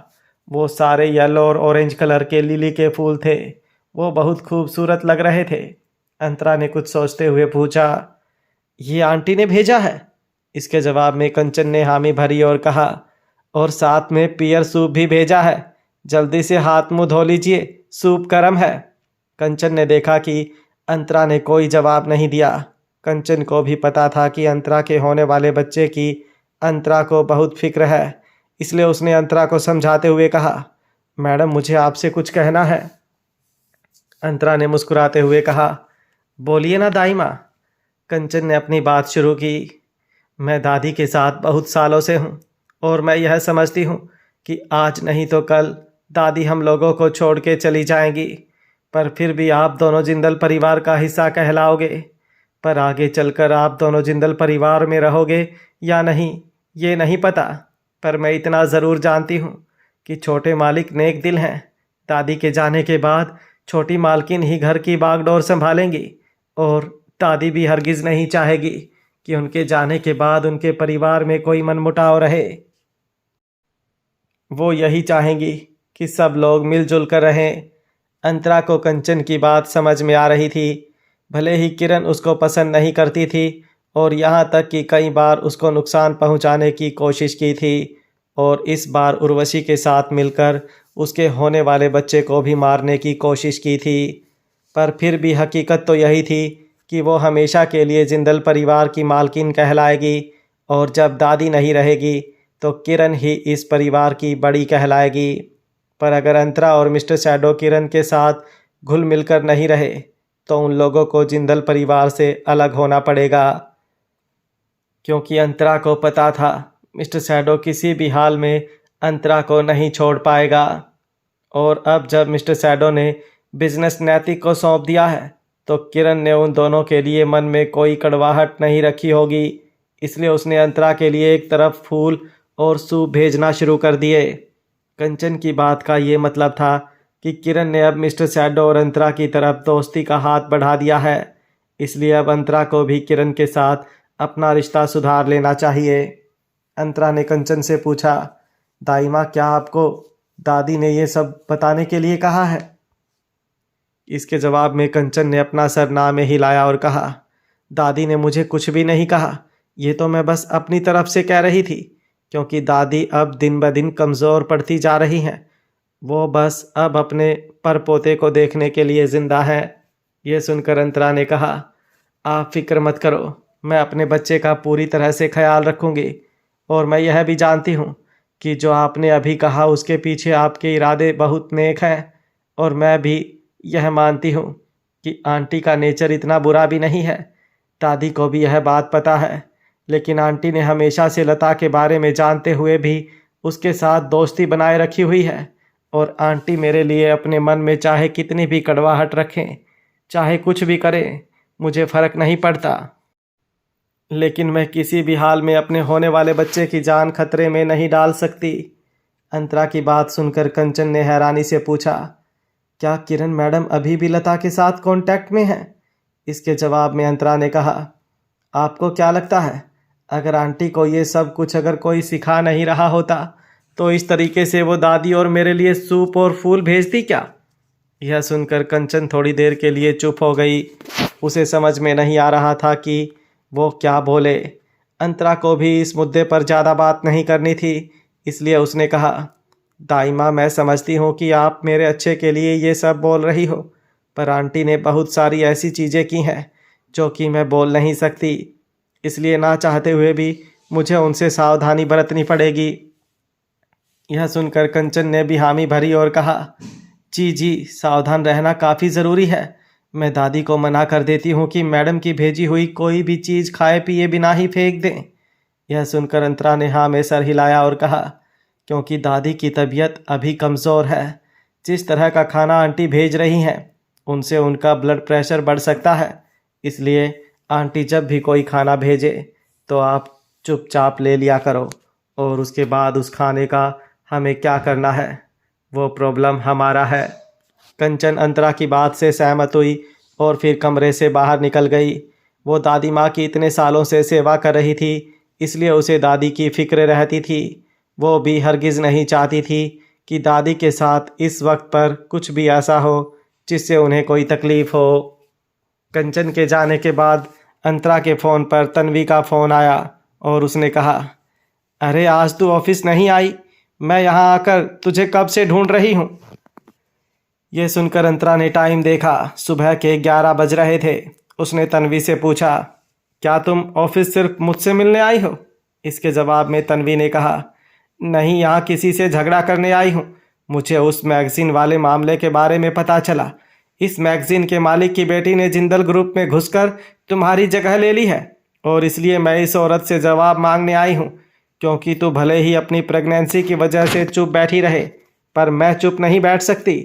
वो सारे येलो और ऑरेंज कलर के लिली के फूल थे। वो बहुत खूबसूरत लग रहे थे। अंतरा ने कुछ सोचते हुए पूछा, ये आंटी ने भेजा है? इसके जवाब में कंचन ने हामी भरी और कहा, और साथ में पियर सूप भी भेजा है, जल्दी से हाथ मुंह धो लीजिए, सूप गर्म है। कंचन ने देखा कि अंतरा ने कोई जवाब नहीं दिया। कंचन को भी पता था कि अंतरा के होने वाले बच्चे की अंतरा को बहुत फिक्र है, इसलिए उसने अंतरा को समझाते हुए कहा, मैडम मुझे आपसे कुछ कहना है। अंतरा ने मुस्कुराते हुए कहा, बोलिए ना दाई माँ। कंचन ने अपनी बात शुरू की, मैं दादी के साथ बहुत सालों से हूँ और मैं यह समझती हूँ कि आज नहीं तो कल दादी हम लोगों को छोड़ के चली जाएंगी, पर फिर भी आप दोनों जिंदल परिवार का हिस्सा कहलाओगे। पर आगे चलकर आप दोनों जिंदल परिवार में रहोगे या नहीं ये नहीं पता, पर मैं इतना ज़रूर जानती हूँ कि छोटे मालिक नेक दिल हैं। दादी के जाने के बाद छोटी मालकिन ही घर की बागडोर संभालेंगी और दादी भी हरगिज़ नहीं चाहेगी कि उनके जाने के बाद उनके परिवार में कोई मनमुटाव रहे। वो यही चाहेंगी कि सब लोग मिलजुल कर रहें। अंतरा को कंचन की बात समझ में आ रही थी। भले ही किरण उसको पसंद नहीं करती थी और यहाँ तक कि कई बार उसको नुकसान पहुँचाने की कोशिश की थी और इस बार उर्वशी के साथ मिलकर उसके होने वाले बच्चे को भी मारने की कोशिश की थी। पर फिर भी हकीकत तो यही थी कि वो हमेशा के लिए जिंदल परिवार की मालकिन कहलाएगी और जब दादी नहीं रहेगी तो किरण ही इस परिवार की बड़ी कहलाएगी। पर अगर अंतरा और मिस्टर शैडो किरण के साथ घुल मिलकर नहीं रहे तो उन लोगों को जिंदल परिवार से अलग होना पड़ेगा, क्योंकि अंतरा को पता था मिस्टर शैडो किसी भी हाल में अंतरा को नहीं छोड़ पाएगा। और अब जब मिस्टर शैडो ने बिजनेस नैतिक को सौंप दिया है तो किरण ने उन दोनों के लिए मन में कोई कड़वाहट नहीं रखी होगी, इसलिए उसने अंतरा के लिए एक तरफ फूल और सूप भेजना शुरू कर दिए। कंचन की बात का ये मतलब था कि किरण ने अब मिस्टर शैडो और अंतरा की तरफ दोस्ती का हाथ बढ़ा दिया है, इसलिए अब अंतरा को भी किरण के साथ अपना रिश्ता सुधार लेना चाहिए। अंतरा ने कंचन से पूछा, दाई माँ क्या आपको दादी ने ये सब बताने के लिए कहा है? इसके जवाब में कंचन ने अपना सर ना में हिलाया और कहा, दादी ने मुझे कुछ भी नहीं कहा, ये तो मैं बस अपनी तरफ से कह रही थी, क्योंकि दादी अब दिन ब दिन कमज़ोर पड़ती जा रही हैं। वो बस अब अपने परपोते को देखने के लिए ज़िंदा हैं। यह सुनकर अंतरा ने कहा, आप फिक्र मत करो, मैं अपने बच्चे का पूरी तरह से ख्याल रखूँगी और मैं यह भी जानती हूँ कि जो आपने अभी कहा उसके पीछे आपके इरादे बहुत नेक हैं। और मैं भी यह मानती हूँ कि आंटी का नेचर इतना बुरा भी नहीं है। दादी को भी यह बात पता है, लेकिन आंटी ने हमेशा से लता के बारे में जानते हुए भी उसके साथ दोस्ती बनाए रखी हुई है। और आंटी मेरे लिए अपने मन में चाहे कितनी भी कड़वाहट रखें, चाहे कुछ भी करें, मुझे फ़र्क नहीं पड़ता, लेकिन मैं किसी भी हाल में अपने होने वाले बच्चे की जान खतरे में नहीं डाल सकती। अंतरा की बात सुनकर कंचन ने हैरानी से पूछा, क्या किरण मैडम अभी भी लता के साथ कांटेक्ट में हैं? इसके जवाब में अंतरा ने कहा, आपको क्या लगता है अगर आंटी को ये सब कुछ अगर कोई सिखा नहीं रहा होता तो इस तरीके से वो दादी और मेरे लिए सूप और फूल भेजती क्या? यह सुनकर कंचन थोड़ी देर के लिए चुप हो गई। उसे समझ में नहीं आ रहा था कि वो क्या बोले। अंतरा को भी इस मुद्दे पर ज़्यादा बात नहीं करनी थी, इसलिए उसने कहा, दाई माँ मैं समझती हूँ कि आप मेरे अच्छे के लिए ये सब बोल रही हो, पर आंटी ने बहुत सारी ऐसी चीज़ें की हैं जो कि मैं बोल नहीं सकती, इसलिए ना चाहते हुए भी मुझे उनसे सावधानी बरतनी पड़ेगी। यह सुनकर कंचन ने भी हामी भरी और कहा, जी जी सावधान रहना काफ़ी ज़रूरी है। मैं दादी को मना कर देती हूँ कि मैडम की भेजी हुई कोई भी चीज़ खाए पिए बिना ही फेंक दें। यह सुनकर अंतरा ने हाँ में सर हिलाया और कहा, क्योंकि दादी की तबीयत अभी कमज़ोर है। जिस तरह का खाना आंटी भेज रही हैं उनसे उनका ब्लड प्रेशर बढ़ सकता है, इसलिए आंटी जब भी कोई खाना भेजे तो आप चुपचाप ले लिया करो, और उसके बाद उस खाने का हमें क्या करना है वो प्रॉब्लम हमारा है। कंचन अंतरा की बात से सहमत हुई और फिर कमरे से बाहर निकल गई। वो दादी माँ की इतने सालों से सेवा कर रही थी, इसलिए उसे दादी की फ़िक्र रहती थी। वो भी हरगिज़ नहीं चाहती थी कि दादी के साथ इस वक्त पर कुछ भी ऐसा हो जिससे उन्हें कोई तकलीफ़ हो। कंचन के जाने के बाद अंतरा के फ़ोन पर तन्वी का फ़ोन आया और उसने कहा, अरे आज तू ऑफिस नहीं आई, मैं यहाँ आकर तुझे कब से ढूंढ रही हूँ। यह सुनकर अंतरा ने टाइम देखा, सुबह के 11 बज रहे थे। उसने तन्वी से पूछा, क्या तुम ऑफिस सिर्फ मुझसे मिलने आई हो? इसके जवाब में तन्वी ने कहा, नहीं, यहाँ किसी से झगड़ा करने आई हूँ। मुझे उस मैगज़ीन वाले मामले के बारे में पता चला। इस मैगज़ीन के मालिक की बेटी ने जिंदल ग्रुप में घुसकर तुम्हारी जगह ले ली है, और इसलिए मैं इस औरत से जवाब मांगने आई हूँ, क्योंकि तू भले ही अपनी प्रेगनेंसी की वजह से चुप बैठी रहे, पर मैं चुप नहीं बैठ सकती।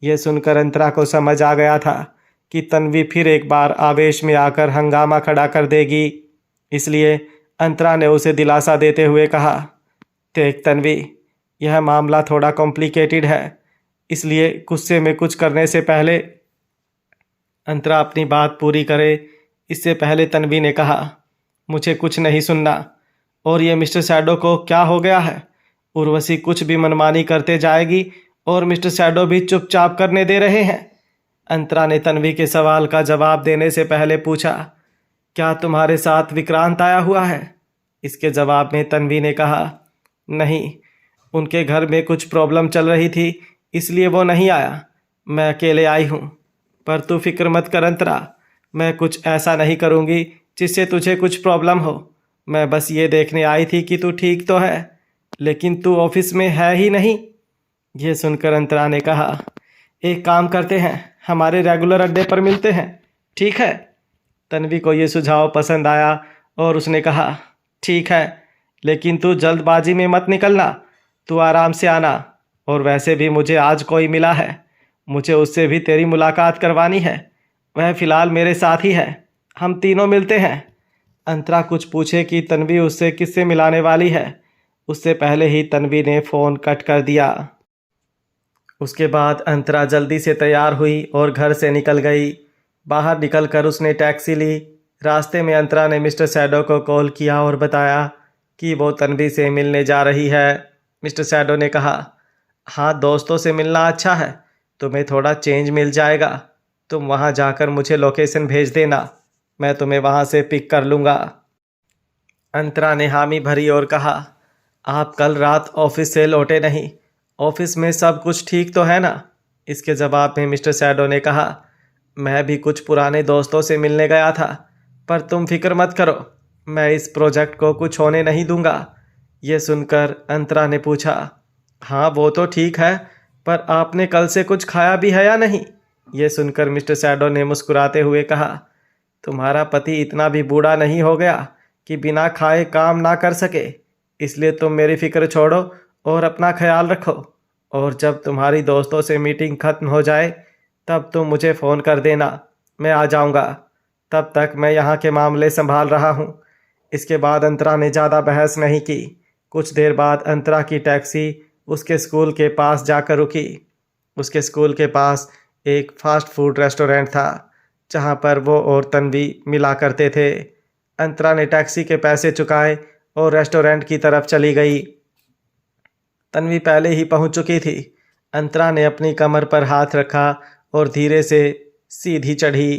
यह सुनकर अंतरा को समझ आ गया था कि तन्वी फिर एक बार आवेश में आकर हंगामा खड़ा कर देगी, इसलिए अंतरा ने उसे दिलासा देते हुए कहा, देख तन्वी, यह मामला थोड़ा कॉम्प्लिकेटेड है, इसलिए गुस्से में कुछ करने से पहले अंतरा अपनी बात पूरी करे। इससे पहले तन्वी ने कहा, मुझे कुछ नहीं सुनना। और ये मिस्टर शैडो को क्या हो गया है? उर्वशी कुछ भी मनमानी करते जाएगी और मिस्टर शैडो भी चुपचाप करने दे रहे हैं। अंतरा ने तन्वी के सवाल का जवाब देने से पहले पूछा, क्या तुम्हारे साथ विक्रांत आया हुआ है? इसके जवाब में तन्वी ने कहा, नहीं, उनके घर में कुछ प्रॉब्लम चल रही थी, इसलिए वो नहीं आया। मैं अकेले आई हूँ। पर तू फिक्र मत कर अंतरा, मैं कुछ ऐसा नहीं करूँगी जिससे तुझे कुछ प्रॉब्लम हो। मैं बस ये देखने आई थी कि तू ठीक तो है, लेकिन तू ऑफिस में है ही नहीं। ये सुनकर अंतरा ने कहा, एक काम करते हैं, हमारे रेगुलर अड्डे पर मिलते हैं, ठीक है? तन्वी को ये सुझाव पसंद आया और उसने कहा, ठीक है, लेकिन तू जल्दबाजी में मत निकलना, तू आराम से आना। और वैसे भी मुझे आज कोई मिला है, मुझे उससे भी तेरी मुलाकात करवानी है। वह फ़िलहाल मेरे साथ ही है, हम तीनों मिलते हैं। अंतरा कुछ पूछे कि तन्वी उससे किससे मिलाने वाली है, उससे पहले ही तन्वी ने फ़ोन कट कर दिया। उसके बाद अंतरा जल्दी से तैयार हुई और घर से निकल गई। बाहर निकलकर उसने टैक्सी ली। रास्ते में अंतरा ने मिस्टर सैडो को कॉल किया और बताया कि वो तन्वी से मिलने जा रही है। मिस्टर सैडो ने कहा, हाँ, दोस्तों से मिलना अच्छा है, तुम्हें थोड़ा चेंज मिल जाएगा। तुम वहाँ जाकर मुझे लोकेशन भेज देना, मैं तुम्हें वहाँ से पिक कर लूँगा। अंतरा ने हामी भरी और कहा, आप कल रात ऑफिस से लौटे नहीं, ऑफिस में सब कुछ ठीक तो है ना? इसके जवाब में मिस्टर सैडो ने कहा, मैं भी कुछ पुराने दोस्तों से मिलने गया था, पर तुम फिक्र मत करो, मैं इस प्रोजेक्ट को कुछ होने नहीं दूंगा। ये सुनकर अंतरा ने पूछा, हाँ वो तो ठीक है, पर आपने कल से कुछ खाया भी है या नहीं? ये सुनकर मिस्टर सैडो ने मुस्कुराते हुए कहा, तुम्हारा पति इतना भी बूढ़ा नहीं हो गया कि बिना खाए काम ना कर सके, इसलिए तुम मेरी फिक्र छोड़ो और अपना ख्याल रखो। और जब तुम्हारी दोस्तों से मीटिंग खत्म हो जाए तब तुम मुझे फ़ोन कर देना, मैं आ जाऊंगा। तब तक मैं यहाँ के मामले संभाल रहा हूँ। इसके बाद अंतरा ने ज़्यादा बहस नहीं की। कुछ देर बाद अंतरा की टैक्सी उसके स्कूल के पास जाकर रुकी। उसके स्कूल के पास एक फास्ट फूड रेस्टोरेंट था जहाँ पर वो और तन्वी मिला करते थे। अंतरा ने टैक्सी के पैसे चुकाए और रेस्टोरेंट की तरफ चली गई। तन्वी पहले ही पहुंच चुकी थी। अंतरा ने अपनी कमर पर हाथ रखा और धीरे से सीधी चढ़ी।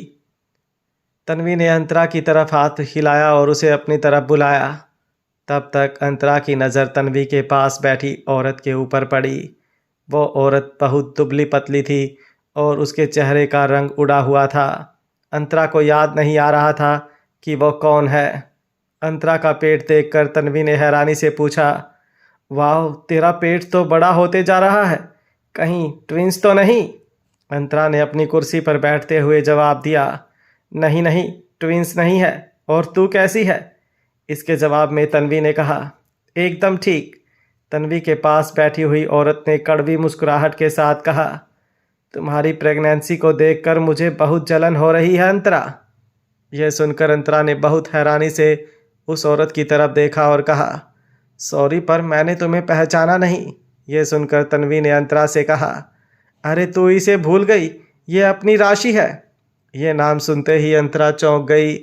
तन्वी ने अंतरा की तरफ हाथ हिलाया और उसे अपनी तरफ बुलाया। तब तक अंतरा की नज़र तन्वी के पास बैठी औरत के ऊपर पड़ी। वो औरत बहुत दुबली पतली थी और उसके चेहरे का रंग उड़ा हुआ था। अंतरा को याद नहीं आ रहा था कि वो कौन है। अंतरा का पेट देखकर तन्वी ने हैरानी से पूछा, वाह, तेरा पेट तो बड़ा होते जा रहा है, कहीं ट्विंस तो नहीं? अंतरा ने अपनी कुर्सी पर बैठते हुए जवाब दिया, नहीं नहीं, ट्विंस नहीं है। और तू कैसी है? इसके जवाब में तन्वी ने कहा, एकदम ठीक। तन्वी के पास बैठी हुई औरत ने कड़वी मुस्कुराहट के साथ कहा, तुम्हारी प्रेगनेंसी को देखकर मुझे बहुत जलन हो रही है अंतरा। यह सुनकर अंतरा ने बहुत हैरानी से उस औरत की तरफ देखा और कहा, सॉरी, पर मैंने तुम्हें पहचाना नहीं। यह सुनकर तन्वी ने अंतरा से कहा, अरे तू इसे भूल गई, ये अपनी राशि है। यह नाम सुनते ही अंतरा चौंक गई।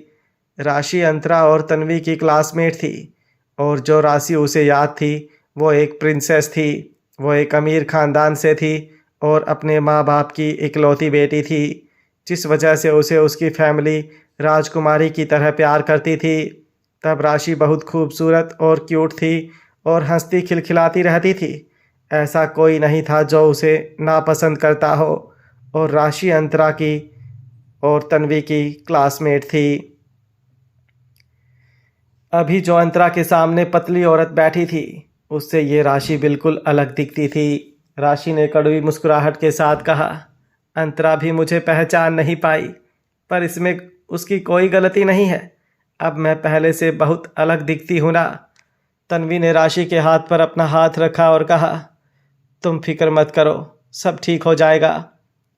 राशि अंतरा और तन्वी की क्लासमेट थी और जो राशि उसे याद थी वो एक प्रिंसेस थी। वो एक अमीर ख़ानदान से थी और अपने माँ बाप की इकलौती बेटी थी, जिस वजह से उसे उसकी फैमिली राजकुमारी की तरह प्यार करती थी। तब राशि बहुत खूबसूरत और क्यूट थी और हंसती खिलखिलाती रहती थी। ऐसा कोई नहीं था जो उसे नापसंद करता हो। और राशि अंतरा की और तन्वी की क्लासमेट थी। अभी जो अंतरा के सामने पतली औरत बैठी थी उससे ये राशि बिल्कुल अलग दिखती थी। राशि ने कड़वी मुस्कुराहट के साथ कहा, अंतरा भी मुझे पहचान नहीं पाई, पर इसमें उसकी कोई गलती नहीं है। अब मैं पहले से बहुत अलग दिखती हूँ ना। तन्वी ने राशि के हाथ पर अपना हाथ रखा और कहा, तुम फिक्र मत करो, सब ठीक हो जाएगा।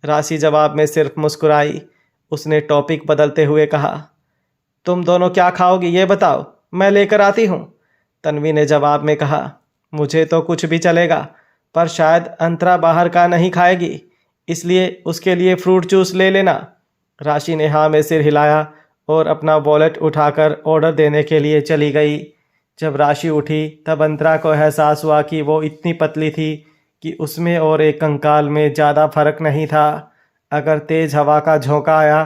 राशि जवाब में सिर्फ मुस्कुराई। उसने टॉपिक बदलते हुए कहा, तुम दोनों क्या खाओगी ये बताओ, मैं लेकर आती हूँ। तन्वी ने जवाब में कहा, मुझे तो कुछ भी चलेगा, पर शायद अंतरा बाहर का नहीं खाएगी, इसलिए उसके लिए फ्रूट जूस ले लेना। राशि ने हाँ में सिर हिलाया और अपना वॉलेट उठाकर ऑर्डर देने के लिए चली गई। जब राशि उठी तब अंतरा को एहसास हुआ कि वो इतनी पतली थी कि उसमें और एक कंकाल में ज़्यादा फर्क नहीं था। अगर तेज़ हवा का झोंका आया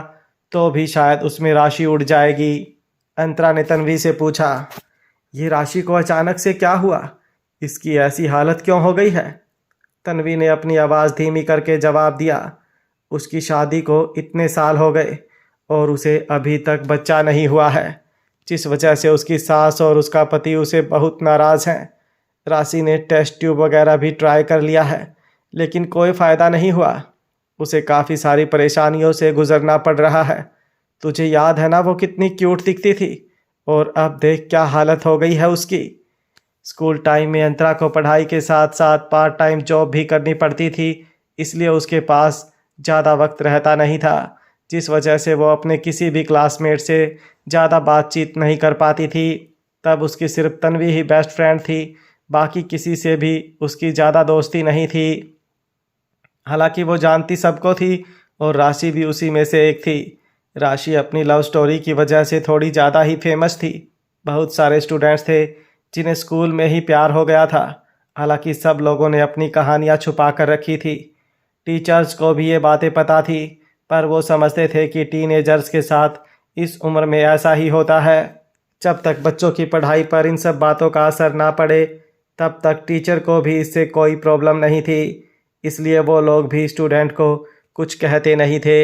तो भी शायद उसमें राशि उड़ जाएगी। अंतरा ने तन्वी से पूछा। ये राशि को अचानक से क्या हुआ? इसकी ऐसी हालत क्यों हो गई है? तन्वी ने अपनी आवाज़ धीमी करके जवाब दिया। उसकी शादी को इतने साल हो गए और उसे अभी तक बच्चा नहीं हुआ है, जिस वजह से उसकी सास और उसका पति उसे बहुत नाराज़ हैं। राशि ने टेस्ट ट्यूब वगैरह भी ट्राई कर लिया है, लेकिन कोई फ़ायदा नहीं हुआ। उसे काफ़ी सारी परेशानियों से गुजरना पड़ रहा है। तुझे याद है ना वो कितनी क्यूट दिखती थी, और अब देख क्या हालत हो गई है उसकी। स्कूल टाइम में अंतरा को पढ़ाई के साथ साथ पार्ट टाइम जॉब भी करनी पड़ती थी, इसलिए उसके पास ज़्यादा वक्त रहता नहीं था, जिस वजह से वो अपने किसी भी क्लासमेट से ज़्यादा बातचीत नहीं कर पाती थी। तब उसकी सिर्फ तन्वी ही बेस्ट फ्रेंड थी, बाकी किसी से भी उसकी ज़्यादा दोस्ती नहीं थी। हालांकि वो जानती सबको थी और राशि भी उसी में से एक थी। राशि अपनी लव स्टोरी की वजह से थोड़ी ज़्यादा ही फेमस थी। बहुत सारे स्टूडेंट्स थे जिन्हें स्कूल में ही प्यार हो गया था। हालांकि सब लोगों ने अपनी कहानियाँ छुपा कर रखी थी। टीचर्स को भी ये बातें पता थी, पर वो समझते थे कि टीनेजर्स के साथ इस उम्र में ऐसा ही होता है। जब तक बच्चों की पढ़ाई पर इन सब बातों का असर ना पड़े, तब तक टीचर को भी इससे कोई प्रॉब्लम नहीं थी, इसलिए वो लोग भी स्टूडेंट को कुछ कहते नहीं थे।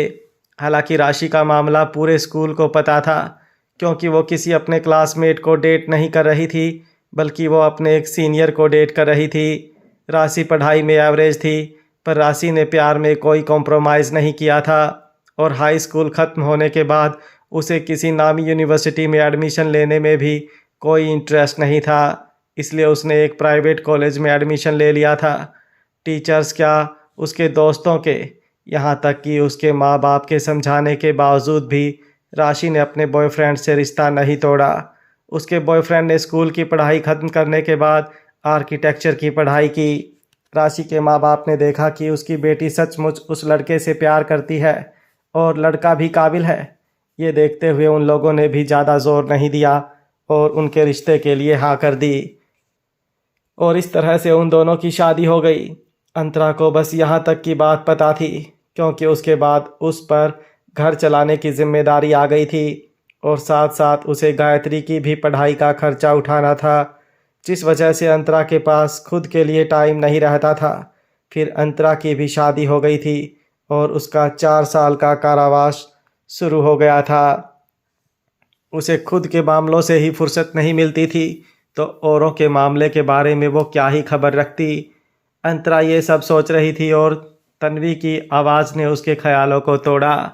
हालांकि राशि का मामला पूरे स्कूल को पता था, क्योंकि वो किसी अपने क्लासमेट को डेट नहीं कर रही थी, बल्कि वो अपने एक सीनियर को डेट कर रही थी। राशि पढ़ाई में एवरेज थी, पर राशि ने प्यार में कोई कॉम्प्रोमाइज़ नहीं किया था, और हाई स्कूल ख़त्म होने के बाद उसे किसी नामी यूनिवर्सिटी में एडमिशन लेने में भी कोई इंटरेस्ट नहीं था, इसलिए उसने एक प्राइवेट कॉलेज में एडमिशन ले लिया था। टीचर्स क्या, उसके दोस्तों के, यहाँ तक कि उसके माँ बाप के समझाने के बावजूद भी राशि ने अपने बॉयफ्रेंड से रिश्ता नहीं तोड़ा। उसके बॉयफ्रेंड ने स्कूल की पढ़ाई ख़त्म करने के बाद आर्किटेक्चर की पढ़ाई की। राशि के माँ बाप ने देखा कि उसकी बेटी सचमुच उस लड़के से प्यार करती है और लड़का भी काबिल है। ये देखते हुए उन लोगों ने भी ज़्यादा जोर नहीं दिया और उनके रिश्ते के लिए हाँ कर दी, और इस तरह से उन दोनों की शादी हो गई। अंतरा को बस यहाँ तक की बात पता थी, क्योंकि उसके बाद उस पर घर चलाने की जिम्मेदारी आ गई थी, और साथ साथ उसे गायत्री की भी पढ़ाई का खर्चा उठाना था, जिस वजह से अंतरा के पास खुद के लिए टाइम नहीं रहता था। फिर अंतरा की भी शादी हो गई थी और उसका 4 साल का कारावास शुरू हो गया था। उसे खुद के मामलों से ही फुर्सत नहीं मिलती थी, तो औरों के मामले के बारे में वो क्या ही खबर रखती। अंतरा ये सब सोच रही थी और तन्वी की आवाज़ ने उसके ख्यालों को तोड़ा।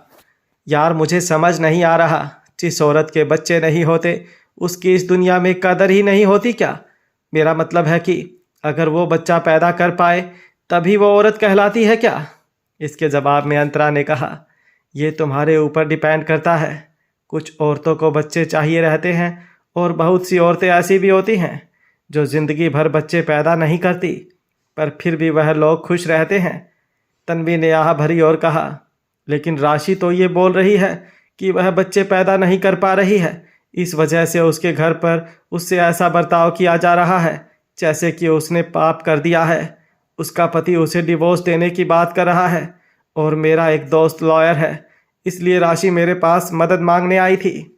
यार, मुझे समझ नहीं आ रहा, जिस औरत के बच्चे नहीं होते उसकी इस दुनिया में कदर ही नहीं होती क्या? मेरा मतलब है कि अगर वो बच्चा पैदा कर पाए तभी वो औरत कहलाती है क्या? इसके जवाब में अंतरा ने कहा, ये तुम्हारे ऊपर डिपेंड करता है। कुछ औरतों को बच्चे चाहिए रहते हैं, और बहुत सी औरतें ऐसी भी होती हैं जो ज़िंदगी भर बच्चे पैदा नहीं करती, पर फिर भी वह लोग खुश रहते हैं। तन्वी ने आह भरी और कहा, लेकिन राशि तो ये बोल रही है कि वह बच्चे पैदा नहीं कर पा रही है, इस वजह से उसके घर पर उससे ऐसा बर्ताव किया जा रहा है जैसे कि उसने पाप कर दिया है। उसका पति उसे डिवोर्स देने की बात कर रहा है, और मेरा एक दोस्त लॉयर है, इसलिए राशि मेरे पास मदद मांगने आई थी।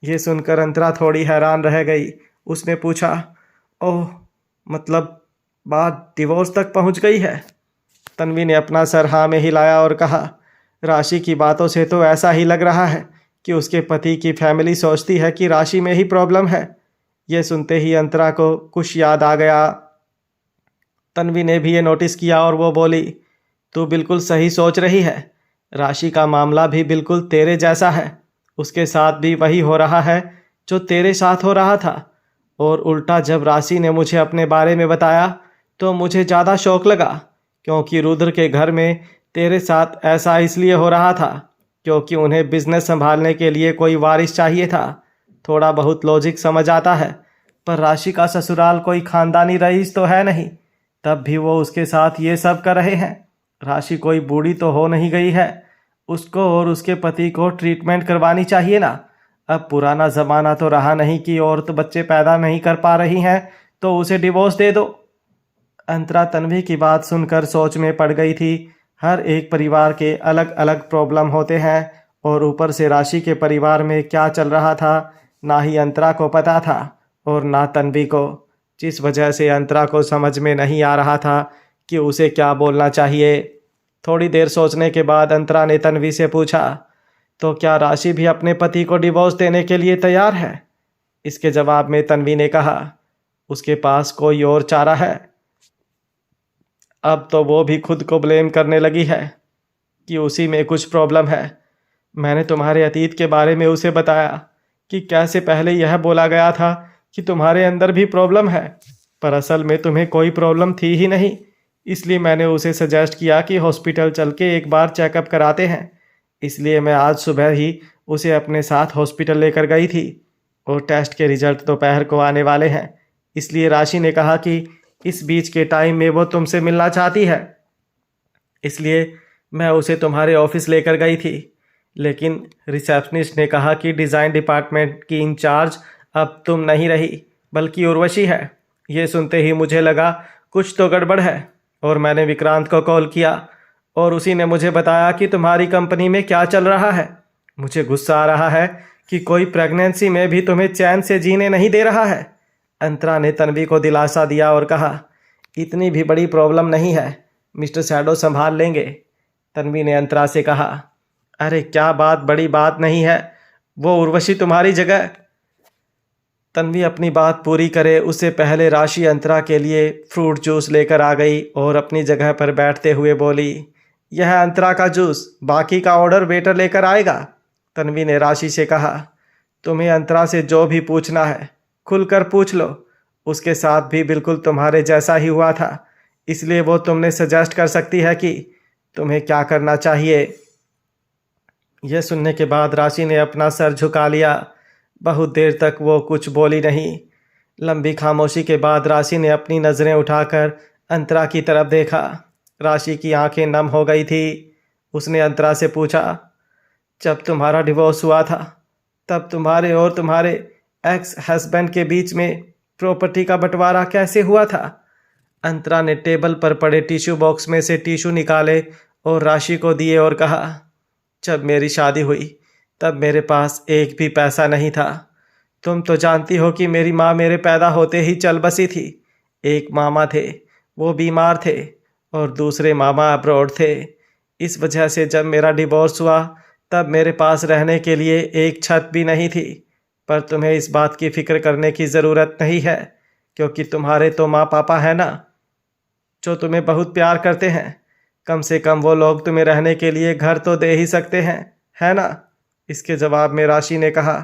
ये सुनकर अंतरा थोड़ी हैरान रह गई। उसने पूछा, ओह, मतलब बात डिवोर्स तक पहुंच गई है? तन्वी ने अपना सर हाँ में हिलाया और कहा, राशि की बातों से तो ऐसा ही लग रहा है कि उसके पति की फैमिली सोचती है कि राशि में ही प्रॉब्लम है। यह सुनते ही अंतरा को कुछ याद आ गया। तन्वी ने भी ये नोटिस किया और वो बोली, तू बिल्कुल सही सोच रही है। राशि का मामला भी बिल्कुल तेरे जैसा है। उसके साथ भी वही हो रहा है जो तेरे साथ हो रहा था, और उल्टा जब राशि ने मुझे अपने बारे में बताया तो मुझे ज़्यादा शौक लगा, क्योंकि रुद्र के घर में तेरे साथ ऐसा इसलिए हो रहा था क्योंकि उन्हें बिजनेस संभालने के लिए कोई वारिस चाहिए था। थोड़ा बहुत लॉजिक समझ आता है, पर राशि का ससुराल कोई खानदानी रईस तो है नहीं, तब भी वो उसके साथ ये सब कर रहे हैं। राशि कोई बूढ़ी तो हो नहीं गई है, उसको और उसके पति को ट्रीटमेंट करवानी चाहिए ना। अब पुराना ज़माना तो रहा नहीं कि औरत बच्चे पैदा नहीं कर पा रही हैं तो उसे डिवोर्स दे दो। अंतरा तन्वी की बात सुनकर सोच में पड़ गई थी। हर एक परिवार के अलग अलग प्रॉब्लम होते हैं, और ऊपर से राशि के परिवार में क्या चल रहा था ना ही अंतरा को पता था और ना तन्वी को, जिस वजह से अंतरा को समझ में नहीं आ रहा था कि उसे क्या बोलना चाहिए। थोड़ी देर सोचने के बाद अंतरा ने तन्वी से पूछा, तो क्या राशि भी अपने पति को डिवोर्स देने के लिए तैयार है? इसके जवाब में तन्वी ने कहा, उसके पास कोई और चारा है। अब तो वो भी खुद को ब्लेम करने लगी है कि उसी में कुछ प्रॉब्लम है। मैंने तुम्हारे अतीत के बारे में उसे बताया कि कैसे पहले यह बोला गया था कि तुम्हारे अंदर भी प्रॉब्लम है, पर असल में तुम्हें कोई प्रॉब्लम थी ही नहीं। इसलिए मैंने उसे सजेस्ट किया कि हॉस्पिटल चल के एक बार चेकअप कराते हैं। इसलिए मैं आज सुबह ही उसे अपने साथ हॉस्पिटल लेकर गई थी और टेस्ट के रिजल्ट दोपहर को आने वाले हैं। इसलिए राशि ने कहा कि इस बीच के टाइम में वो तुमसे मिलना चाहती है, इसलिए मैं उसे तुम्हारे ऑफिस लेकर गई थी। लेकिन रिसेप्शनिस्ट ने कहा कि डिज़ाइन डिपार्टमेंट की इंचार्ज अब तुम नहीं रही बल्कि उर्वशी है। ये सुनते ही मुझे लगा कुछ तो गड़बड़ है और मैंने विक्रांत को कॉल किया और उसी ने मुझे बताया कि तुम्हारी कंपनी में क्या चल रहा है। मुझे गुस्सा आ रहा है कि कोई प्रेगनेंसी में भी तुम्हें चैन से जीने नहीं दे रहा है। अंतरा ने तन्वी को दिलासा दिया और कहा, इतनी भी बड़ी प्रॉब्लम नहीं है, मिस्टर शैडो संभाल लेंगे। तन्वी ने अंतरा से कहा, अरे क्या बात बड़ी बात नहीं है, वो उर्वशी तुम्हारी जगह। तन्वी अपनी बात पूरी करे उससे पहले राशि अंतरा के लिए फ्रूट जूस लेकर आ गई और अपनी जगह पर बैठते हुए बोली, यह अंतरा का जूस, बाकी का ऑर्डर वेटर लेकर आएगा। तन्वी ने राशि से कहा, तुम्हें अंतरा से जो भी पूछना है खुलकर पूछ लो, उसके साथ भी बिल्कुल तुम्हारे जैसा ही हुआ था, इसलिए वो तुमने सजेस्ट कर सकती है कि तुम्हें क्या करना चाहिए। यह सुनने के बाद राशि ने अपना सर झुका लिया। बहुत देर तक वो कुछ बोली नहीं। लंबी खामोशी के बाद राशि ने अपनी नज़रें उठाकर अंतरा की तरफ देखा। राशि की आंखें नम हो गई थी। उसने अंतरा से पूछा, जब तुम्हारा डिवोर्स हुआ था तब तुम्हारे और तुम्हारे एक्स हस्बैंड के बीच में प्रॉपर्टी का बंटवारा कैसे हुआ था? अंतरा ने टेबल पर पड़े टिश्यू बॉक्स में से टिश्यू निकाले और राशि को दिए और कहा, जब मेरी शादी हुई तब मेरे पास एक भी पैसा नहीं था। तुम तो जानती हो कि मेरी माँ मेरे पैदा होते ही चल बसी थी। एक मामा थे, वो बीमार थे और दूसरे मामा अब्रॉड थे। इस वजह से जब मेरा डिवोर्स हुआ तब मेरे पास रहने के लिए एक छत भी नहीं थी। पर तुम्हें इस बात की फ़िक्र करने की ज़रूरत नहीं है, क्योंकि तुम्हारे तो माँ पापा हैं ना, जो तुम्हें बहुत प्यार करते हैं। कम से कम वो लोग तुम्हें रहने के लिए घर तो दे ही सकते हैं, है ना? इसके जवाब में राशि ने कहा,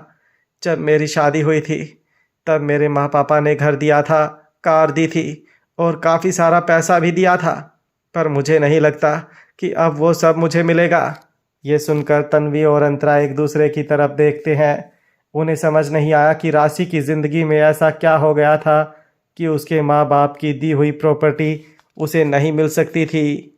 जब मेरी शादी हुई थी तब मेरे माँ पापा ने घर दिया था, कार दी थी और काफ़ी सारा पैसा भी दिया था, पर मुझे नहीं लगता कि अब वो सब मुझे मिलेगा। ये सुनकर तन्वी और अंतरा एक दूसरे की तरफ देखते हैं। उन्हें समझ नहीं आया कि राशि की ज़िंदगी में ऐसा क्या हो गया था कि उसके माँ बाप की दी हुई प्रॉपर्टी उसे नहीं मिल सकती थी।